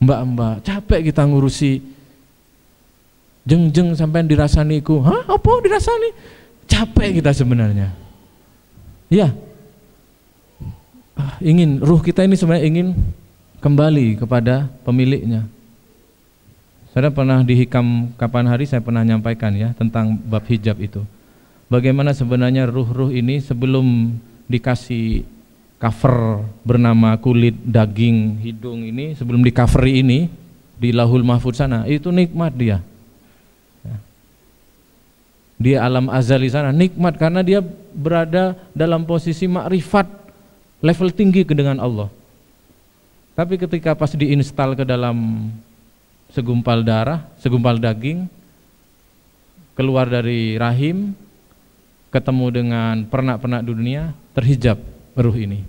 Mbak-mbak, capek kita ngurusi jeng-jeng sampai dirasani iku. Hah? Apa dirasani? Capek kita sebenarnya. Ya. Ruh kita ini sebenarnya ingin kembali kepada pemiliknya. Saya pernah di Hikam kapan hari saya pernah nyampaikan ya tentang bab hijab itu. Bagaimana sebenarnya ruh-ruh ini sebelum dikasih cover bernama kulit, daging, hidung ini, sebelum di coveri ini di Lauhul Mahfuz sana, itu nikmat dia. Dia alam azali sana nikmat karena dia berada dalam posisi makrifat level tinggi dengan Allah. Tapi ketika pas diinstal ke dalam segumpal darah, segumpal daging, keluar dari rahim, ketemu dengan pernak-pernak dunia, terhijab ruh ini.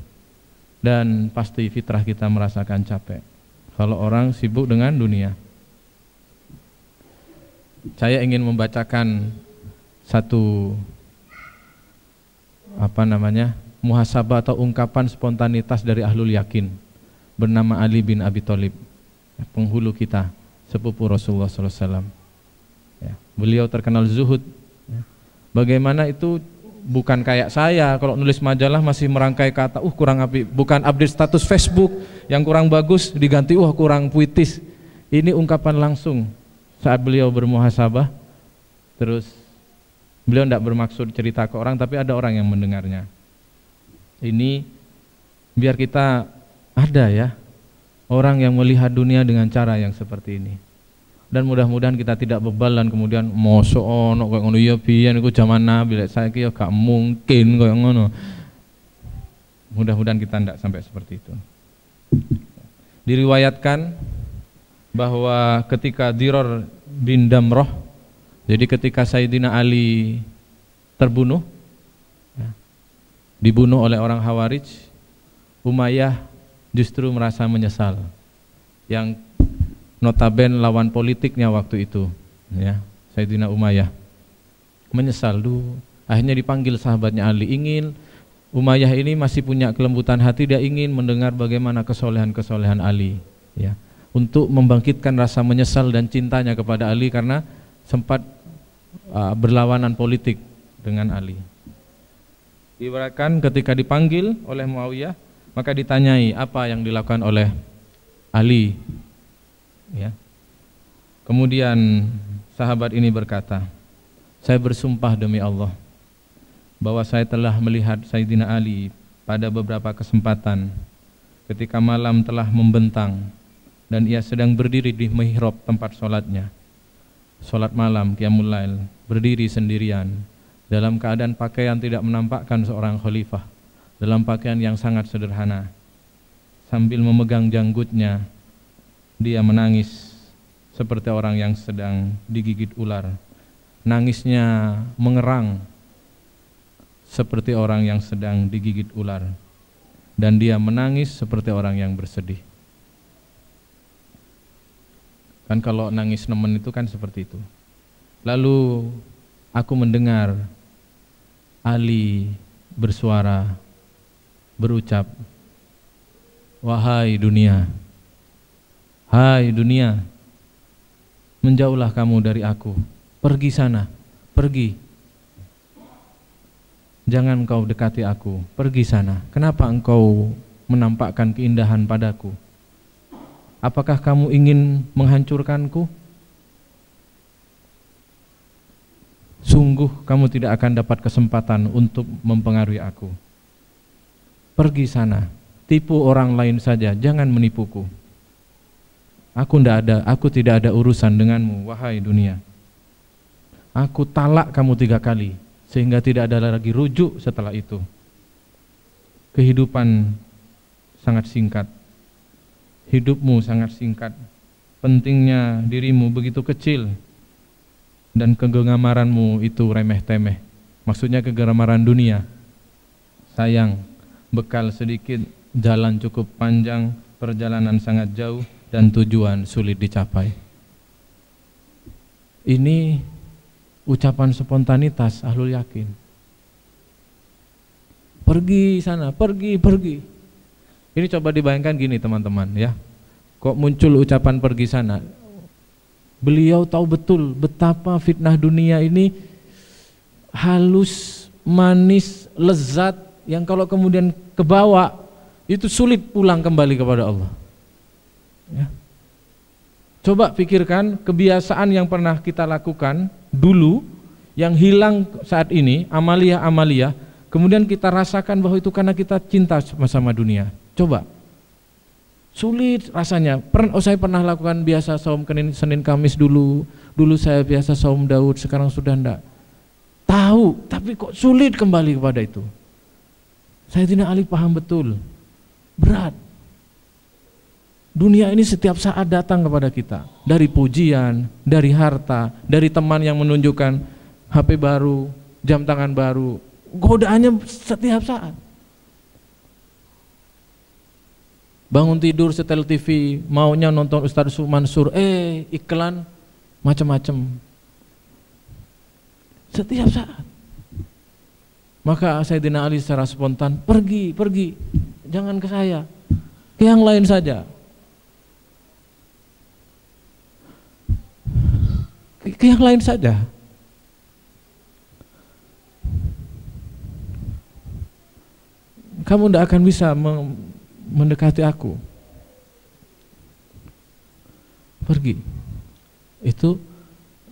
Dan pasti fitrah kita merasakan capek kalau orang sibuk dengan dunia. Saya ingin membacakan satu muhasabah atau ungkapan spontanitas dari ahlul yakin bernama Ali bin Abi Thalib, penghulu kita, sepupu Rasulullah SAW. Ya, beliau terkenal zuhud. Ya. Bagaimana itu bukan kayak saya, kalau nulis majalah masih merangkai kata, kurang api. Bukan update status Facebook yang kurang bagus diganti, kurang puitis. Ini ungkapan langsung saat beliau bermuhasabah. Terus beliau tidak bermaksud cerita ke orang, tapi ada orang yang mendengarnya. Ini biar kita ada ya orang yang melihat dunia dengan cara yang seperti ini. Dan mudah-mudahan kita tidak bebalan kemudian mosok ono koyo ngono ya biyen iku zaman Nabi lek saiki ya gak mungkin koyo ngono. Mudah-mudahan kita tidak sampai seperti itu. Diriwayatkan bahwa ketika Diror bin Damroh, jadi ketika Sayyidina Ali terbunuh, dibunuh oleh orang Khawarij, Umayyah justru merasa menyesal, yang notaben lawan politiknya waktu itu, ya, Sayyidina Umayyah menyesal. Akhirnya dipanggil sahabatnya Ali. Umayyah ini masih punya kelembutan hati, dia ingin mendengar bagaimana kesolehan-kesolehan Ali, ya, untuk membangkitkan rasa menyesal dan cintanya kepada Ali karena sempat berlawanan politik dengan Ali. Ibaratkan ketika dipanggil oleh Muawiyah, maka ditanyai apa yang dilakukan oleh Ali, ya. Kemudian sahabat ini berkata, saya bersumpah demi Allah bahwa saya telah melihat Sayyidina Ali pada beberapa kesempatan ketika malam telah membentang dan ia sedang berdiri di mihrab tempat sholatnya, sholat malam qiyamul lail, berdiri sendirian dalam keadaan pakaian tidak menampakkan seorang khalifah, dalam pakaian yang sangat sederhana. Sambil memegang janggutnya, dia menangis seperti orang yang sedang digigit ular. Nangisnya mengerang seperti orang yang sedang digigit ular, dan dia menangis seperti orang yang bersedih. Kan kalau nangis nemen itu kan seperti itu. Lalu aku mendengar Ali bersuara, berucap, wahai dunia, hai dunia, menjauhlah kamu dari aku, pergi sana, pergi. Jangan engkau dekati aku, pergi sana. Kenapa engkau menampakkan keindahan padaku? Apakah kamu ingin menghancurkanku? Sungguh kamu tidak akan dapat kesempatan untuk mempengaruhi aku. Pergi sana, tipu orang lain saja, jangan menipuku. Aku tidak ada urusan denganmu, wahai dunia. Aku talak kamu 3 kali, sehingga tidak ada lagi rujuk setelah itu. Kehidupan sangat singkat, hidupmu sangat singkat, pentingnya dirimu begitu kecil, dan kegemaranmu itu remeh-temeh. Maksudnya kegemaran dunia. Sayang, bekal sedikit, jalan cukup panjang, perjalanan sangat jauh, dan tujuan sulit dicapai. Ini ucapan spontanitas ahlul yakin. Pergi sana, pergi. Ini coba dibayangkan gini teman-teman ya. Kok muncul ucapan pergi sana? Beliau tahu betul betapa fitnah dunia ini halus, manis, lezat, yang kalau kemudian kebawa itu sulit pulang kembali kepada Allah. Ya. Coba pikirkan kebiasaan yang pernah kita lakukan dulu yang hilang saat ini, amalia-amalia, kemudian kita rasakan bahwa itu karena kita cinta sama dunia. Coba, sulit rasanya. Saya pernah lakukan biasa saum Senin Kamis dulu saya biasa saum Daud, sekarang sudah enggak. Tahu, tapi kok sulit kembali kepada itu. Sayyidina Ali paham betul, berat. Dunia ini setiap saat datang kepada kita, dari pujian, dari harta, dari teman yang menunjukkan HP baru, jam tangan baru, godaannya setiap saat. Bangun tidur setel TV, maunya nonton Ustaz Mansur, iklan macam-macam. Setiap saat. Maka Sayyidina Ali secara spontan, pergi, jangan ke saya, ke yang lain saja. Ke yang lain saja. Kamu tidak akan bisa mendekati aku. Pergi. Itu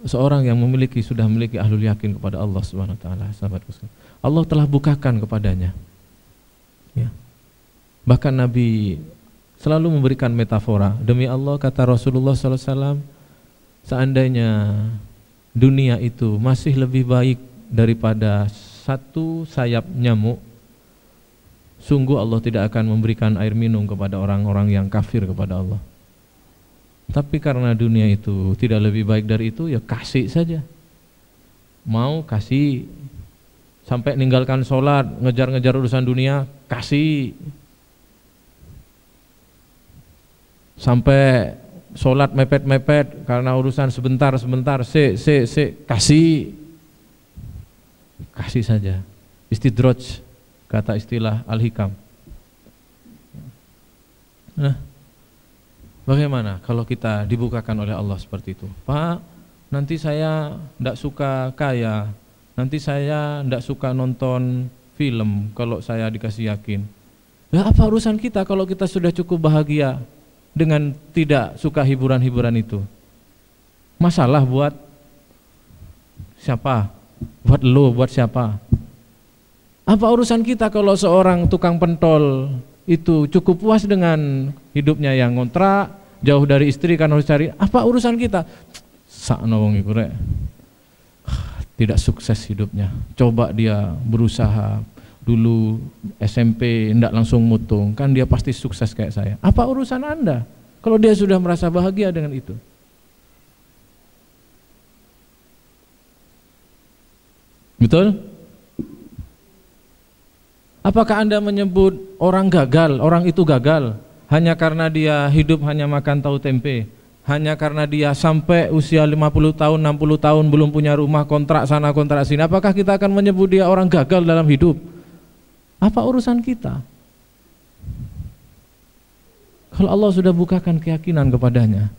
seorang yang sudah memiliki ahlul yakin kepada Allah Subhanahu wa taala, sahabatku sekalian. Allah telah bukakan kepadanya. Ya. Bahkan Nabi selalu memberikan metafora. Demi Allah, kata Rasulullah SAW, seandainya dunia itu masih lebih baik daripada satu sayap nyamuk, sungguh Allah tidak akan memberikan air minum kepada orang-orang yang kafir kepada Allah. Tapi karena dunia itu tidak lebih baik dari itu, ya kasih saja. Mau kasih, sampai ninggalkan sholat, ngejar-ngejar urusan dunia, kasih. Sampai sholat mepet-mepet karena urusan sebentar, kasih. Kasih saja. Istidraj, kata istilah Al-Hikam. Nah, bagaimana kalau kita dibukakan oleh Allah seperti itu? Pak, nanti saya tidak suka kaya, nanti saya tidak suka nonton film kalau saya dikasih yakin. Ya, apa urusan kita kalau kita sudah cukup bahagia dengan tidak suka hiburan-hiburan itu? Masalah buat siapa? Buat lo, buat siapa? Apa urusan kita kalau seorang tukang pentol itu cukup puas dengan hidupnya yang ngontrak, jauh dari istri kan harus cari, apa urusan kita? Sakno wong iku rek tidak sukses hidupnya. Coba dia berusaha dulu SMP ndak langsung mutung, kan dia pasti sukses kayak saya. Apa urusan Anda kalau dia sudah merasa bahagia dengan itu? Betul? Apakah Anda menyebut orang gagal, orang itu gagal hanya karena dia hidup hanya makan tahu tempe, hanya karena dia sampai usia 50 tahun, 60 tahun belum punya rumah, kontrak sana kontrak sini? Apakah kita akan menyebut dia orang gagal dalam hidup? Apa urusan kita? Kalau Allah sudah bukakan keyakinan kepadanya,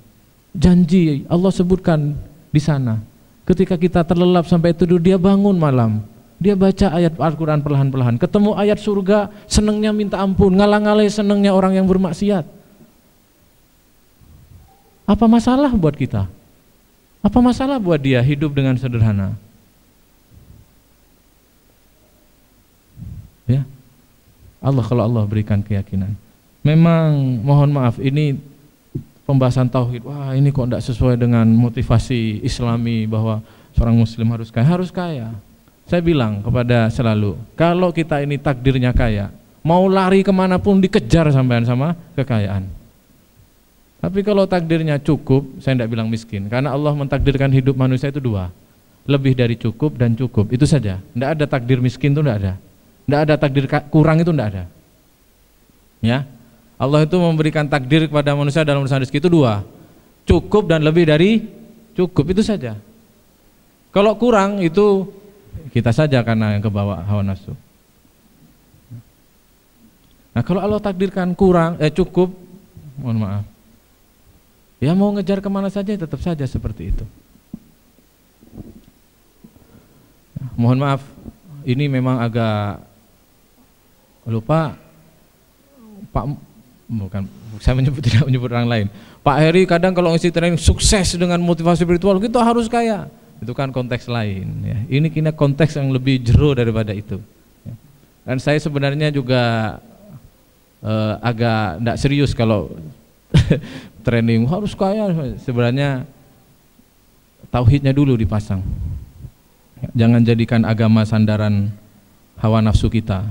janji Allah sebutkan di sana, ketika kita terlelap sampai tidur, dia bangun malam, dia baca ayat Al-Quran perlahan-perlahan, ketemu ayat surga, senangnya minta ampun, ngalang-ngalai senangnya orang yang bermaksiat. Apa masalah buat kita? Apa masalah buat dia hidup dengan sederhana? Ya, Allah, kalau Allah berikan keyakinan. Memang mohon maaf, ini pembahasan tauhid. Wah, ini kok tidak sesuai dengan motivasi Islami bahwa seorang Muslim harus kaya. Harus kaya. Saya bilang kepada selalu, kalau kita ini takdirnya kaya, mau lari kemanapun dikejar sampean sama kekayaan. Tapi kalau takdirnya cukup, saya tidak bilang miskin, karena Allah mentakdirkan hidup manusia itu dua, lebih dari cukup dan cukup, itu saja. Tidak ada takdir miskin, itu tidak ada. Tidak ada takdir kurang, itu tidak ada. Ya, Allah itu memberikan takdir kepada manusia dalam urusan rezeki itu dua, cukup dan lebih dari cukup, itu saja. Kalau kurang itu kita saja karena yang kebawa hawa nafsu. Nah, kalau Allah takdirkan kurang, cukup, mohon maaf, ya mau ngejar kemana saja tetap saja seperti itu. Mohon maaf, ini memang agak lupa Pak, bukan saya tidak menyebut orang lain. Pak Heri kadang kalau ngisi training sukses dengan motivasi spiritual, kita harus kaya. Itu kan konteks lain ya. Ini kini konteks yang lebih jero daripada itu. Dan saya sebenarnya juga agak tidak serius kalau training harus kaya. Sebenarnya tauhidnya dulu dipasang. Jangan jadikan agama sandaran hawa nafsu kita.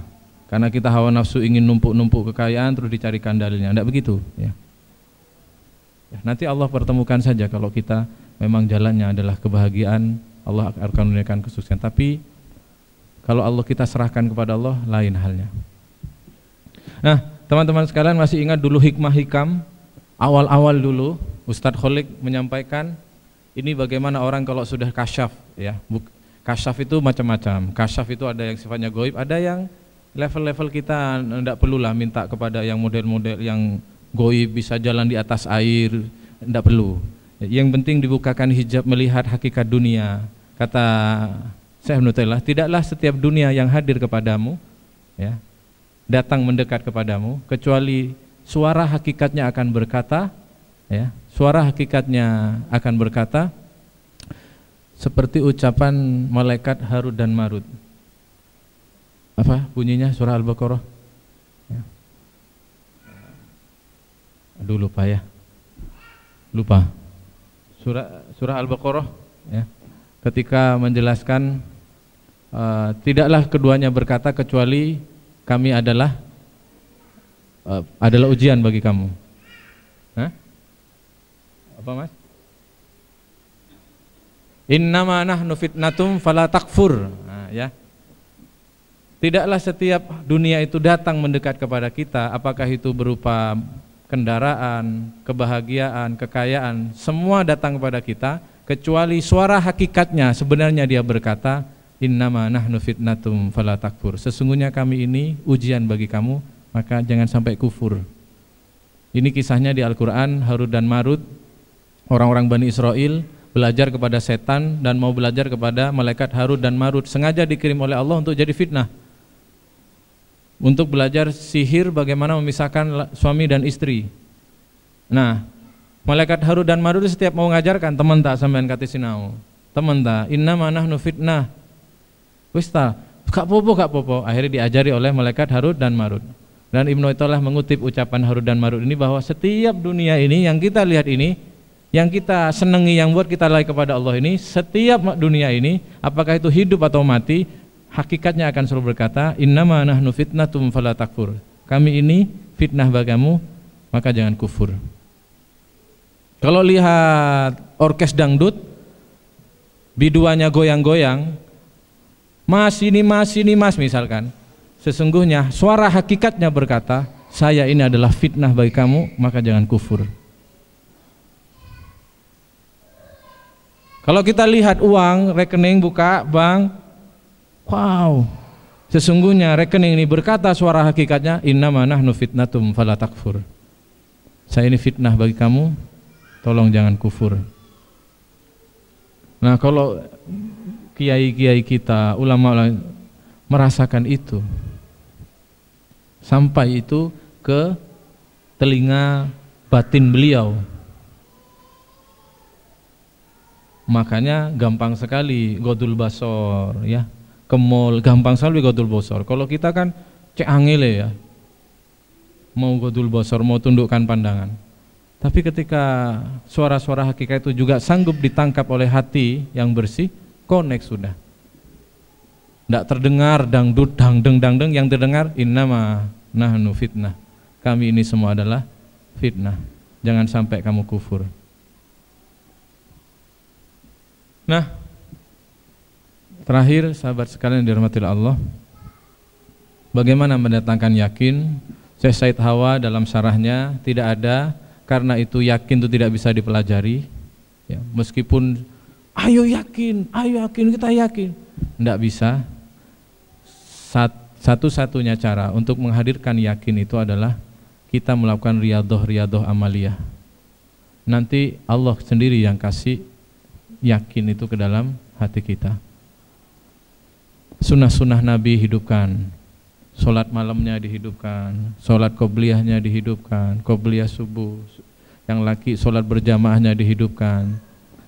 Karena kita hawa nafsu ingin numpuk-numpuk kekayaan terus dicarikan dalilnya. Tidak begitu ya. Nanti Allah pertemukan saja kalau kita memang jalannya adalah kebahagiaan, Allah akan memberikan kesuksesan. Tapi kalau Allah kita serahkan kepada Allah, lain halnya. Nah, teman-teman sekalian masih ingat dulu hikmah hikam awal-awal dulu Ustadz Kholik menyampaikan ini bagaimana orang kalau sudah kasyaf ya. Kasyaf itu macam-macam. Kasyaf itu ada yang sifatnya gaib, ada yang level-level kita tidak perlulah minta kepada yang model-model yang gaib bisa jalan di atas air, tidak perlu. Yang penting dibukakan hijab melihat hakikat dunia. Kata Syekh Ibnu Taimiyah, tidaklah setiap dunia yang hadir kepadamu ya, datang mendekat kepadamu, kecuali suara hakikatnya akan berkata ya, suara hakikatnya akan berkata seperti ucapan malaikat Harut dan Marut. Apa bunyinya surah Al-Baqarah ya. Aduh lupa ya. Lupa. Surah Al-Baqarah ya. Ketika menjelaskan tidaklah keduanya berkata kecuali kami adalah ujian bagi kamu. Hah? Apa Mas? Innama nahnu fitnatum fala takfur. Nah, ya. Tidaklah setiap dunia itu datang mendekat kepada kita, apakah itu berupa kendaraan, kebahagiaan, kekayaan, semua datang kepada kita kecuali suara hakikatnya sebenarnya dia berkata, innama nahnu fitnatum fala takfur. Sesungguhnya kami ini ujian bagi kamu, maka jangan sampai kufur. Ini kisahnya di Al-Qur'an, Harut dan Marut, orang-orang Bani Israel belajar kepada setan dan mau belajar kepada malaikat Harut dan Marut, sengaja dikirim oleh Allah untuk jadi fitnah, untuk belajar sihir bagaimana memisahkan suami dan istri. Nah, malaikat Harut dan Marut setiap mau mengajarkan, teman tak sampean kata sinau, teman tak, innama nahnu fitnah, wis ta, gak popo, akhirnya diajari oleh malaikat Harut dan Marut. Dan Ibnu Athaillah mengutip ucapan Harut dan Marut ini bahwa setiap dunia ini yang kita lihat ini, yang kita senangi, yang buat kita lari kepada Allah ini, setiap dunia ini, apakah itu hidup atau mati, hakikatnya akan selalu berkata, innama nahnu fitnatum fala takfur. Kami ini fitnah bagamu, maka jangan kufur. Kalau lihat orkes dangdut, biduannya goyang-goyang, mas ini mas misalkan, sesungguhnya suara hakikatnya berkata, saya ini adalah fitnah bagi kamu, maka jangan kufur. Kalau kita lihat uang, rekening buka bank, wow, sesungguhnya rekening ini berkata suara hakikatnya, innama nahnu fitnatum fala takfur. Saya ini fitnah bagi kamu, tolong jangan kufur. Nah, kalau kiai-kiai kita, ulama-ulama merasakan itu, sampai itu ke telinga batin beliau, makanya gampang sekali godul basor ya, ke mall gampang sekali godul basor. Kalau kita kan cek angele ya, mau godul basor, mau tundukkan pandangan. Tapi ketika suara-suara hakikat itu juga sanggup ditangkap oleh hati yang bersih, connect sudah. Tidak terdengar dangdut dangdeng, yang terdengar innama nahnu fitnah. Kami ini semua adalah fitnah. Jangan sampai kamu kufur. Nah, terakhir sahabat sekalian yang dirahmati Allah, bagaimana mendatangkan yakin? Syekh Said Hawa dalam syarahnya tidak ada, karena itu yakin itu tidak bisa dipelajari ya, meskipun ayo yakin kita yakin, tidak bisa. Satu-satunya cara untuk menghadirkan yakin itu adalah kita melakukan riyadhah amaliyah. Nanti Allah sendiri yang kasih yakin itu ke dalam hati kita. Sunnah-sunnah Nabi hidupkan, sholat malamnya dihidupkan, sholat qobliyahnya dihidupkan, qobliyah subuh, yang laki sholat berjamaahnya dihidupkan.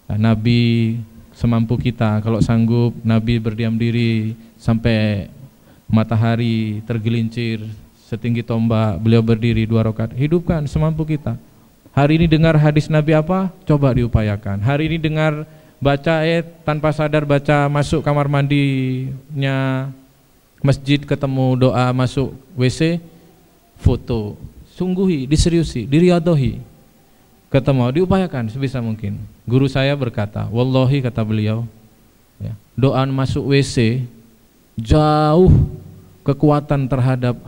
Nah, Nabi semampu kita, kalau sanggup Nabi berdiam diri sampai matahari tergelincir setinggi tombak, beliau berdiri 2 rakaat, hidupkan semampu kita. Hari ini dengar hadis Nabi apa? Coba diupayakan. Hari ini dengar baca tanpa sadar, baca masuk kamar mandinya masjid, ketemu doa masuk WC, foto, sungguhi, diseriusi, diriyadhahi, ketemu, diupayakan sebisa mungkin. Guru saya berkata, wallahi kata beliau ya, doa masuk WC jauh kekuatan terhadap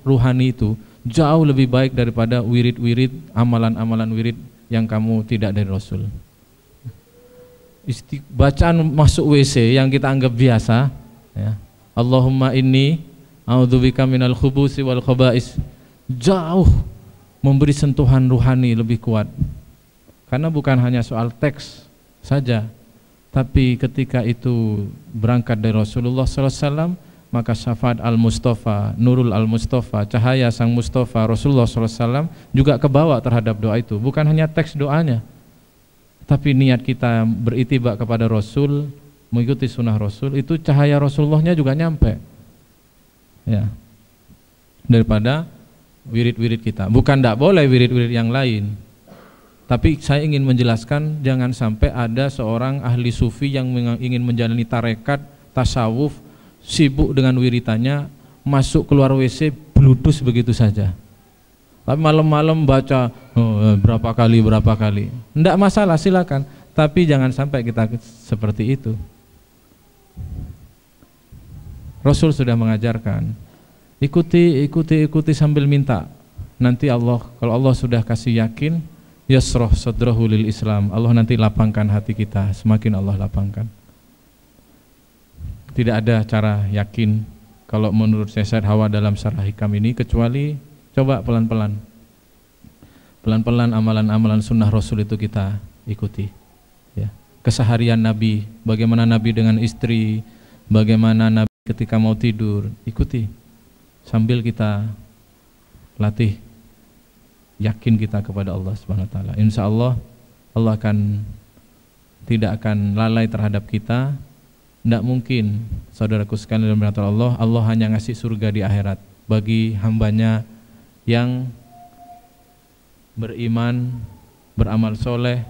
ruhani itu jauh lebih baik daripada wirid-wirid, amalan-amalan wirid yang kamu tidak dari Rasul. Bacaan masuk WC yang kita anggap biasa ya, Allahumma inni a'udzubika minal khubusi wal khaba'is, jauh memberi sentuhan ruhani lebih kuat. Karena bukan hanya soal teks saja, tapi ketika itu berangkat dari Rasulullah SAW, maka syafaat al-Mustafa, nurul al-Mustafa, cahaya sang Mustafa Rasulullah SAW juga kebawa terhadap doa itu. Bukan hanya teks doanya, tapi niat kita beritibak kepada Rasul, mengikuti sunnah Rasul, itu cahaya Rasulullahnya juga nyampe ya. Daripada wirid-wirid kita. Bukan tidak boleh wirid-wirid yang lain, tapi saya ingin menjelaskan jangan sampai ada seorang ahli sufi yang ingin menjalani tarekat, tasawuf, sibuk dengan wiritannya, masuk keluar WC bludus begitu saja. Tapi malam-malam baca berapa kali. Tidak masalah, silakan. Tapi jangan sampai kita seperti itu. Rasul sudah mengajarkan, ikuti sambil minta. Nanti Allah, kalau Allah sudah kasih yakin, yasroh sadrahu lil Islam, Allah nanti lapangkan hati kita, semakin Allah lapangkan. Tidak ada cara yakin kalau menurut Syekh Hawa dalam Syarah Hikam ini, kecuali coba pelan-pelan amalan-amalan sunnah Rasul itu kita ikuti ya. Keseharian Nabi, bagaimana Nabi dengan istri, bagaimana Nabi ketika mau tidur, ikuti sambil kita latih yakin kita kepada Allah Subhanahu wa taala. Insyaallah Allah tidak akan lalai terhadap kita. Tidak mungkin saudaraku sekalian dalam rahmat Allah, Allah hanya ngasih surga di akhirat bagi hambanya yang beriman, beramal soleh,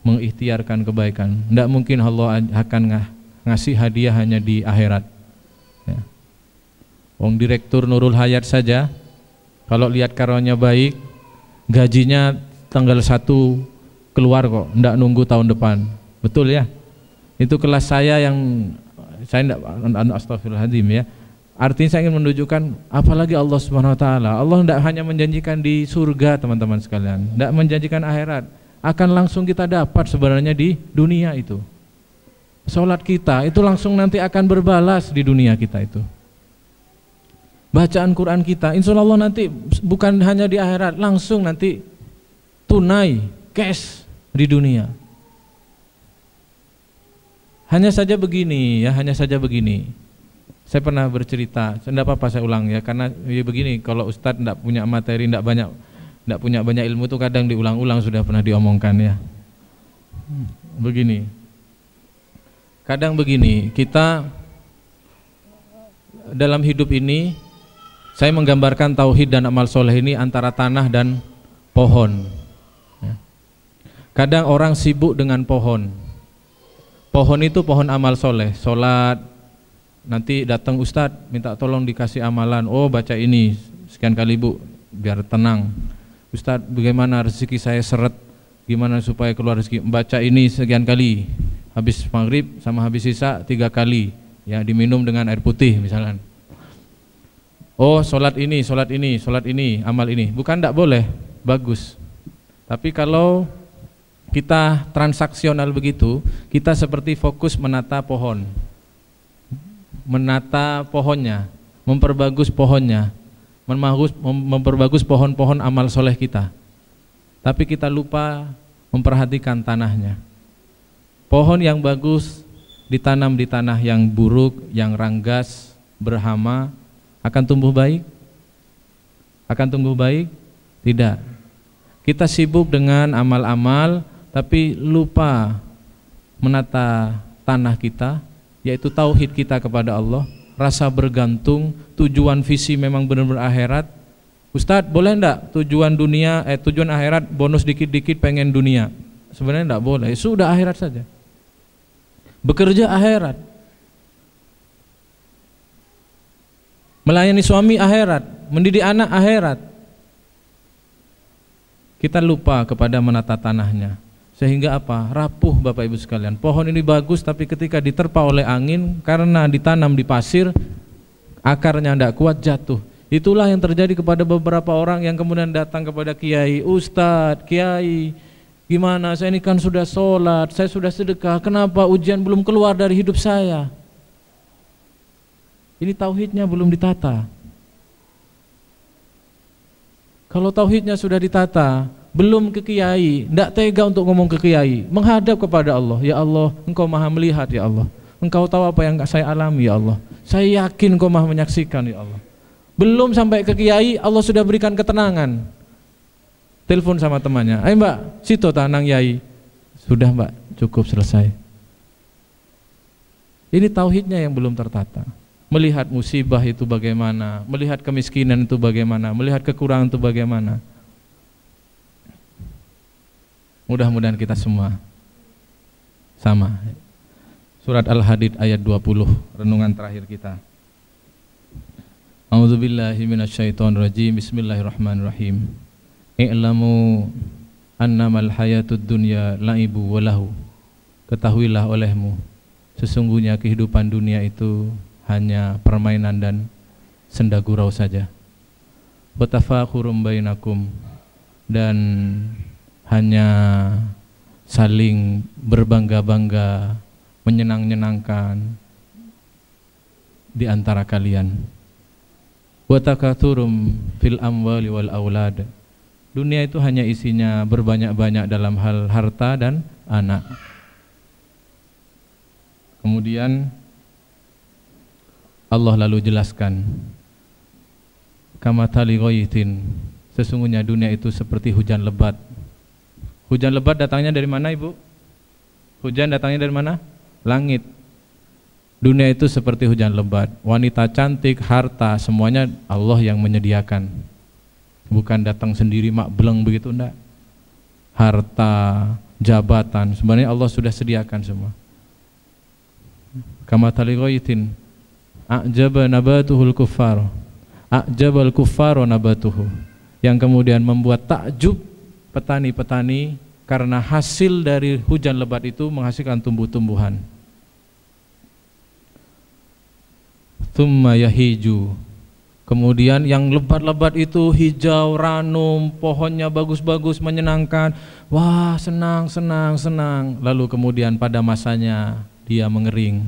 mengikhtiarkan kebaikan. Tidak mungkin Allah akan ngasih hadiah hanya di akhirat ya. Wong Direktur Nurul Hayat saja kalau lihat karunia baik, gajinya tanggal 1 keluar kok, tidak nunggu tahun depan. Betul ya? Itu kelas saya yang saya tidak, astagfirullahaladzim ya. Artinya saya ingin menunjukkan apalagi Allah Subhanahu wa taala. Allah tidak hanya menjanjikan di surga teman-teman sekalian, tidak menjanjikan akhirat, akan langsung kita dapat sebenarnya di dunia itu. Salat kita itu langsung nanti akan berbalas di dunia kita itu. Bacaan Quran kita insya Allah nanti bukan hanya di akhirat, langsung nanti tunai, cash di dunia. Hanya saja begini. Saya pernah bercerita, tidak apa-apa saya ulang ya, karena ya begini, kalau Ustadz tidak punya materi, tidak punya banyak ilmu itu kadang diulang-ulang, sudah pernah diomongkan ya. Kadang begini, kita dalam hidup ini, saya menggambarkan tauhid dan amal soleh ini antara tanah dan pohon. Kadang orang sibuk dengan pohon. Pohon itu pohon amal soleh, sholat, nanti datang Ustadz minta tolong dikasih amalan, oh baca ini sekian kali Bu biar tenang. Ustadz bagaimana rezeki saya seret, gimana supaya keluar rezeki, baca ini sekian kali, habis maghrib sama habis isya 3 kali ya, diminum dengan air putih misalnya. Oh sholat ini, amal ini, bukan tidak boleh, bagus. Tapi kalau kita transaksional begitu, kita seperti fokus menata pohon, menata pohonnya, memperbagus pohonnya, memperbagus pohon-pohon amal soleh kita. Tapi kita lupa memperhatikan tanahnya. Pohon yang bagus ditanam di tanah yang buruk, yang ranggas, berhama, akan tumbuh baik? Akan tumbuh baik? Tidak. Kita sibuk dengan amal-amal, tapi lupa menata tanah kita, yaitu tauhid kita kepada Allah, rasa bergantung, tujuan visi memang benar-benar akhirat. Ustadz boleh enggak tujuan akhirat bonus dikit-dikit pengen dunia? Sebenarnya enggak boleh, sudah akhirat saja. Bekerja akhirat, melayani suami akhirat, mendidik anak akhirat. Kita lupa kepada menata tanahnya. Sehingga apa? Rapuh Bapak Ibu sekalian. Pohon ini bagus tapi ketika diterpa oleh angin karena ditanam di pasir, akarnya tidak kuat, jatuh. Itulah yang terjadi kepada beberapa orang yang kemudian datang kepada kiai, Ustadz, kiai, gimana saya ini kan sudah sholat, saya sudah sedekah, kenapa ujian belum keluar dari hidup saya? Ini tauhidnya belum ditata. Kalau tauhidnya sudah ditata, belum ke kiai, tidak tega untuk ngomong ke kiai, menghadap kepada Allah. Ya Allah, Engkau maha melihat ya Allah, Engkau tahu apa yang saya alami ya Allah, saya yakin Engkau maha menyaksikan ya Allah. Belum sampai ke kiai, Allah sudah berikan ketenangan. Telepon sama temannya, ayo mbak, situ tanang yai. Sudah mbak, cukup selesai. Ini tauhidnya yang belum tertata. Melihat musibah itu bagaimana, melihat kemiskinan itu bagaimana, melihat kekurangan itu bagaimana. Mudah-mudahan kita semua sama. Surat Al-Hadid ayat 20, renungan terakhir kita. A'udzubillahi minasyaitonirrajim. Bismillahirrahmanirrahim. I'lamu annamal hayatud dunya laibu wa lahu. Ketahuilah olehmu, sesungguhnya kehidupan dunia itu hanya permainan dan senda gurau saja. Wa tafakhurum bainakum, dan hanya saling berbangga-bangga, menyenang-nyenangkan di antara kalian. Wa takatsurum fil amwali wal aulad. Dunia itu hanya isinya berbanyak-banyak dalam hal harta dan anak. Kemudian Allah lalu jelaskan, kamathali ghaitin, sesungguhnya dunia itu seperti hujan lebat. Hujan lebat datangnya dari mana, Ibu? Hujan datangnya dari mana? Langit. Dunia itu seperti hujan lebat. Wanita cantik, harta, semuanya Allah yang menyediakan. Bukan datang sendiri mak beleng begitu, enggak. Harta, jabatan, sebenarnya Allah sudah sediakan semua. Kamathali ghaitin a'jaba nabatuhul kuffar, a'jabal kuffar nabatuhu, yang kemudian membuat takjub petani-petani karena hasil dari hujan lebat itu menghasilkan tumbuh-tumbuhan. Tsumma yahiju, kemudian yang lebat-lebat itu hijau, ranum, pohonnya bagus-bagus, menyenangkan. Wah, senang, senang, senang. Lalu kemudian pada masanya dia mengering.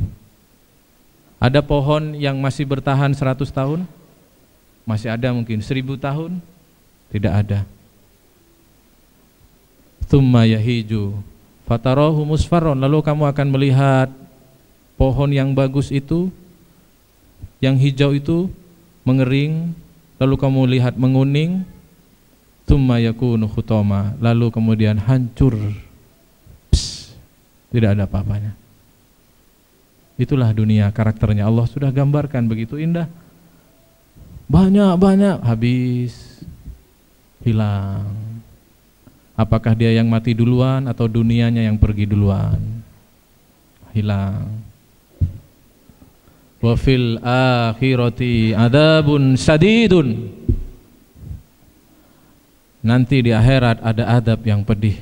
Ada pohon yang masih bertahan 100 tahun? Masih ada mungkin 1000 tahun? Tidak ada. Tsumma yahiju fatarahu musfarron, lalu kamu akan melihat pohon yang bagus itu, yang hijau itu mengering, lalu kamu lihat menguning. Tsumma yakunu khutama, lalu kemudian hancur. Tidak ada apa-apanya. Itulah dunia, karakternya Allah sudah gambarkan begitu indah. Banyak-banyak habis, hilang. Apakah dia yang mati duluan atau dunianya yang pergi duluan? Hilang. Wa fil akhirati adzabun sadidun, nanti di akhirat ada adab yang pedih.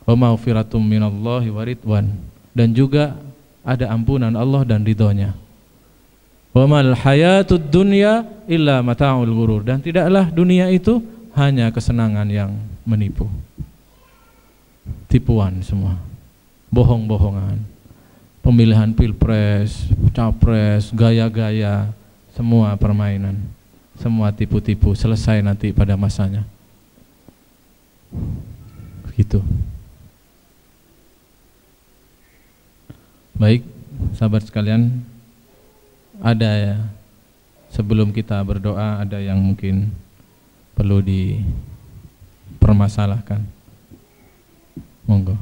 Wa maghfiratum minallahi wa ridwan, dan juga ada ampunan Allah dan ridhonya. Wa mal hayatud dunya illa mata'ul ghurur, dan tidaklah dunia itu hanya kesenangan yang menipu. Tipuan semua, bohong-bohongan, pemilihan pilpres, capres, gaya-gaya, semua permainan, semua tipu-tipu, selesai nanti pada masanya. Begitu. Baik, sahabat sekalian, ada ya, sebelum kita berdoa ada yang mungkin perlu dipermasalahkan. Monggo.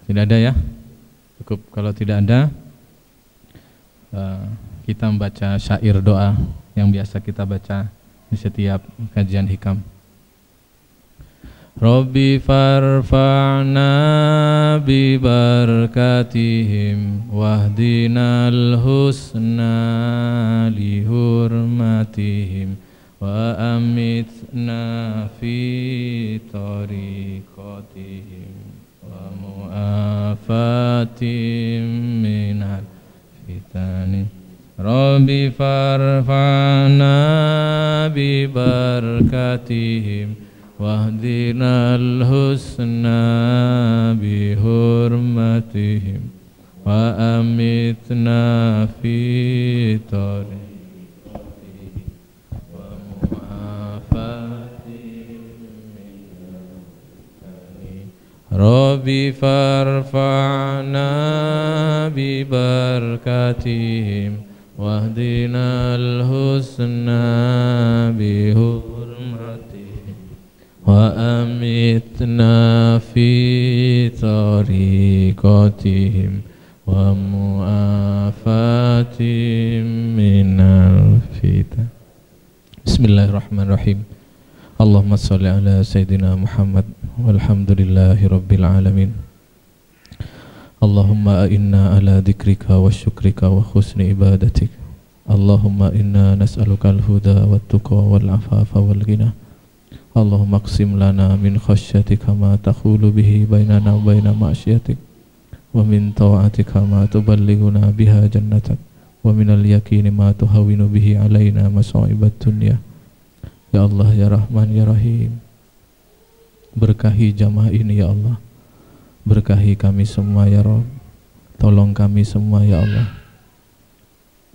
Tidak ada ya? Cukup. Kalau tidak ada, kita membaca syair doa yang biasa kita baca di setiap kajian hikam. Rabbi farfa'na bi barakatihim wahdinal husna li hurmatihim wa amitna fi tariqatihim wa mu'afatim minal fitani. Rabbi farfa'na bi barakatihim wahdinal husna bi hurmatihim wa amitna fi tariqatihim wa mu'afatihim minal fitani. Rabbi farfa'na bi barakatihim واهدنا الحسنى بحرمته وأمتنا في طريقتهم ومعافاتهم من الفتن. Bismillahirrahmanirrahim. Allahumma sholli ala Sayyidina Muhammad walhamdulillahi rabbil alamin. Allahumma inna ala dzikrika wa syukrika wa husni ibadatik. Allahumma inna nas'aluka al-huda wa tuqa wal afafa wal ghina. Allahumma qsim lana min khasyatika ma takhulu bihi bainana wa baina ma'syiatik, wa min ta'atika ma tuballighuna biha jannatak, wa minal yaqini ma tuhawwinu bihi alaina masa'ibat dunya. Ya Allah, ya Rahman, ya Rahim, berkahi jamaah ini ya Allah, berkahi kami semua ya Rabb, tolong kami semua ya Allah,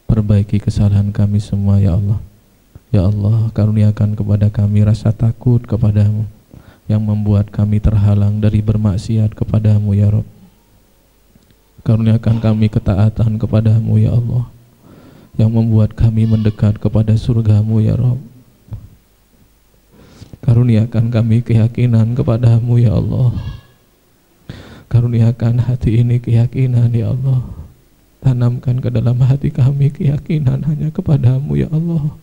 perbaiki kesalahan kami semua ya Allah. Ya Allah, karuniakan kepada kami rasa takut kepadamu yang membuat kami terhalang dari bermaksiat kepadamu ya Rabb. Karuniakan kami ketaatan kepadamu ya Allah yang membuat kami mendekat kepada surgamu ya Rabb. Karuniakan kami keyakinan kepadamu ya Allah. Karuniakan hati ini keyakinan ya Allah. Tanamkan ke dalam hati kami keyakinan hanya kepadamu ya Allah,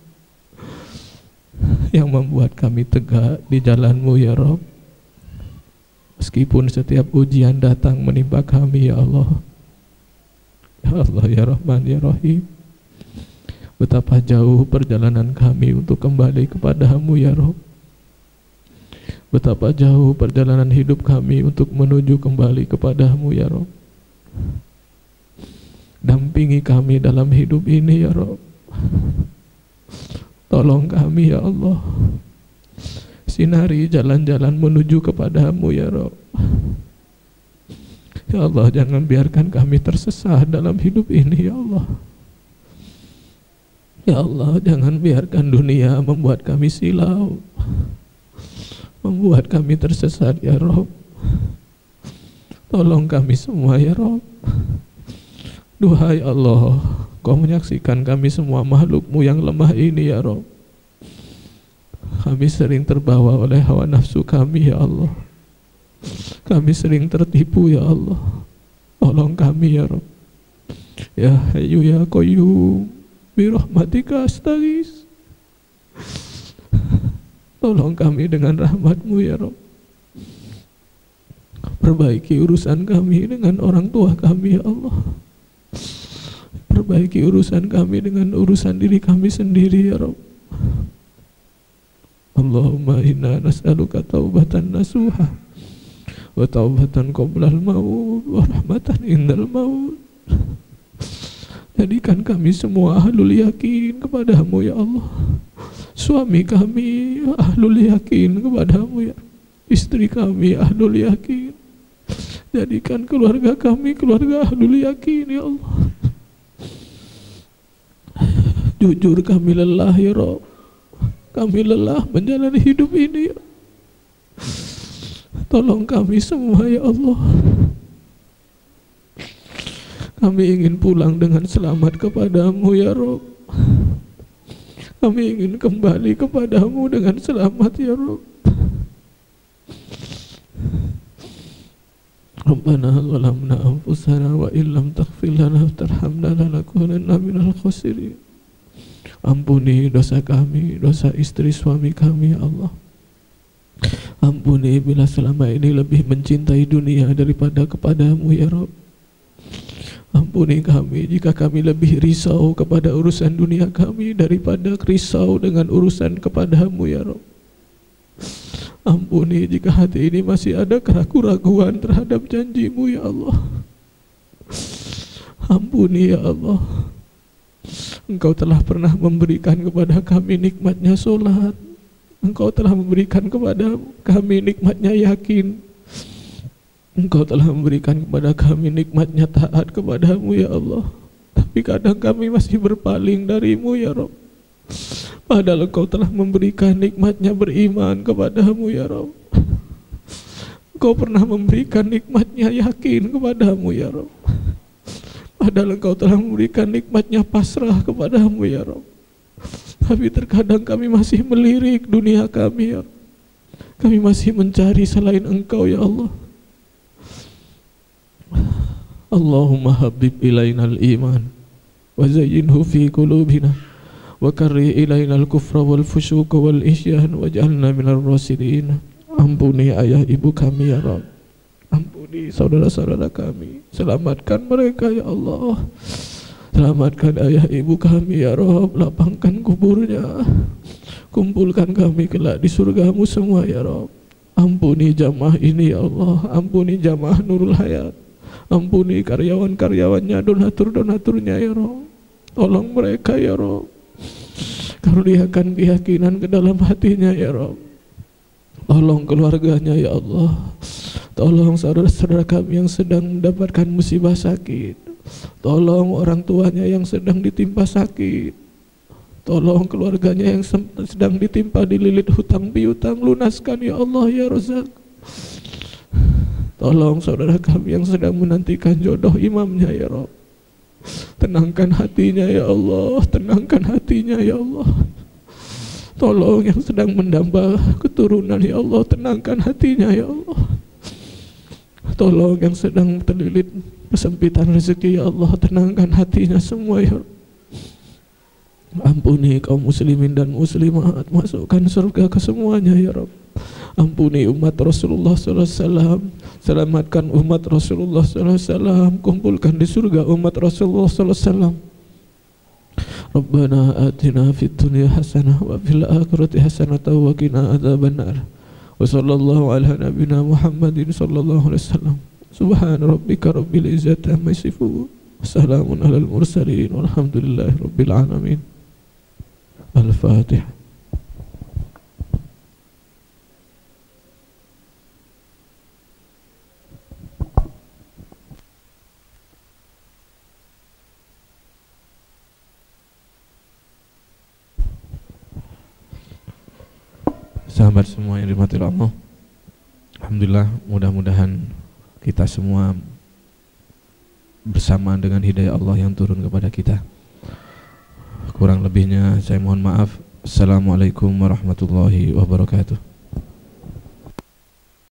yang membuat kami tegak di jalanmu ya Rabb. Meskipun setiap ujian datang menimpa kami ya Allah. Ya Allah, ya Rahman, ya Rahim, betapa jauh perjalanan kami untuk kembali kepadamu ya Rabb. Betapa jauh perjalanan hidup kami untuk menuju kembali kepadamu ya Rabb. Dampingi kami dalam hidup ini ya Rabb. Tolong kami ya Allah. Sinari jalan-jalan menuju kepadamu ya Rabb. Ya Allah, jangan biarkan kami tersesat dalam hidup ini ya Allah. Ya Allah, jangan biarkan dunia membuat kami silau, membuat kami tersesat ya Rabb. Tolong kami semua ya Rabb. Duhai Allah, Kau menyaksikan kami semua makhluk-Mu yang lemah ini ya Rabb. Kami sering terbawa oleh hawa nafsu kami ya Allah. Kami sering tertipu ya Allah. Tolong kami ya Rabb. Ya Hayyu ya Qayyum, bi rahmatika astaghits. Tolong kami dengan rahmat-Mu ya Rabb. Perbaiki urusan kami dengan orang tua kami ya Allah. Perbaiki urusan kami dengan urusan diri kami sendiri ya Rabb. Allahumma inna nas'aluka taubatan nasuha wa taubatan qoblal maut wa rahmatan indal maut. Jadikan kami semua ahlul yakin kepadamu ya Allah. Suami kami ahlul yakin kepadamu ya. Istri kami ahlul yakin. Jadikan keluarga kami keluarga ahlul yakin ya Allah. Jujur kami lelah ya Rabb. Kami lelah menjalani hidup ini ya. Tolong kami semua ya Allah. Kami ingin pulang dengan selamat kepadamu ya Rabb. Kami ingin kembali kepadamu dengan selamat ya Rabb. Rabbana zalamna anfusana wa illam taghfir lana wa tarhamna lanakunanna minal khasirin. Ampuni dosa kami, dosa istri suami kami ya Allah. Ampuni bila selama ini lebih mencintai dunia daripada kepadamu ya Rabb. Ampuni kami jika kami lebih risau kepada urusan dunia kami daripada risau dengan urusan kepadamu ya Rabb. Ampuni jika hati ini masih ada keraguan-raguan terhadap janji-Mu ya Allah. Ampuni ya Allah. Engkau telah pernah memberikan kepada kami nikmatnya sholat. Engkau telah memberikan kepada kami nikmatnya yakin. Engkau telah memberikan kepada kami nikmatnya taat kepadamu ya Allah. Tapi kadang kami masih berpaling darimu ya Rabb. Padahal Engkau telah memberikan nikmatnya beriman kepadamu ya Rabb. Engkau pernah memberikan nikmatnya yakin kepadamu ya Rabb. Padahal Engkau telah memberikan nikmatnya pasrah kepadamu ya Rabb. Tapi terkadang kami masih melirik dunia kami ya Rabb. Kami masih mencari selain Engkau ya Allah. Allahumma habib ilainal iman wa zayyinhu fi qulubina wa karrih ilainal kufra wal fusyuq wal isyan waj'alna minar rasyidin. Ampuni ayah ibu kami ya Rabb. Ampuni saudara-saudara kami. Selamatkan mereka ya Allah. Selamatkan ayah ibu kami ya Rabb. Lapangkan kuburnya. Kumpulkan kami kelak di surgamu semua ya Rabb. Ampuni jamaah ini ya Allah. Ampuni jamaah Nurul Hayat. Ampuni karyawan-karyawannya, donatur-donaturnya ya Rabb. Tolong mereka ya Rabb. Karuniakan keyakinan ke dalam hatinya ya Rabb. Tolong keluarganya ya Allah. Tolong saudara-saudara kami yang sedang mendapatkan musibah sakit. Tolong orang tuanya yang sedang ditimpa sakit. Tolong keluarganya yang sedang ditimpa dililit hutang piutang, lunaskan ya Allah ya Razak. Tolong saudara kami yang sedang menantikan jodoh imamnya ya Rabb. Tenangkan hatinya ya Allah. Tenangkan hatinya ya Allah. Tolong yang sedang mendamba keturunan ya Allah. Tenangkan hatinya ya Allah. Tolong yang sedang terlilit kesempitan rezeki ya Allah. Tenangkan hatinya semua ya Rabb. Ampuni kaum muslimin dan muslimat, masukkan surga ke semuanya ya Rabb. Ampuni umat Rasulullah sallallahu alaihi wasallam, selamatkan umat Rasulullah sallallahu alaihi wasallam, kumpulkan di surga umat Rasulullah sallallahu alaihi wasallam. Rabbana atina fid dunya hasanah wa fil akhirati hasanah wa qina adzabannar. Wa sallallahu ala nabiyyina Muhammadin sallallahu alaihi wasallam. Subhana rabbika rabbil izzati amma yasifun. Wassalamun alal mursalin walhamdulillahi rabbil alamin. Al-Fatihah. Sahabat semua yang dirahmati Allah, alhamdulillah, mudah-mudahan kita semua bersamaan dengan hidayah Allah yang turun kepada kita. Kurang lebihnya saya mohon maaf. Assalamualaikum warahmatullahi wabarakatuh.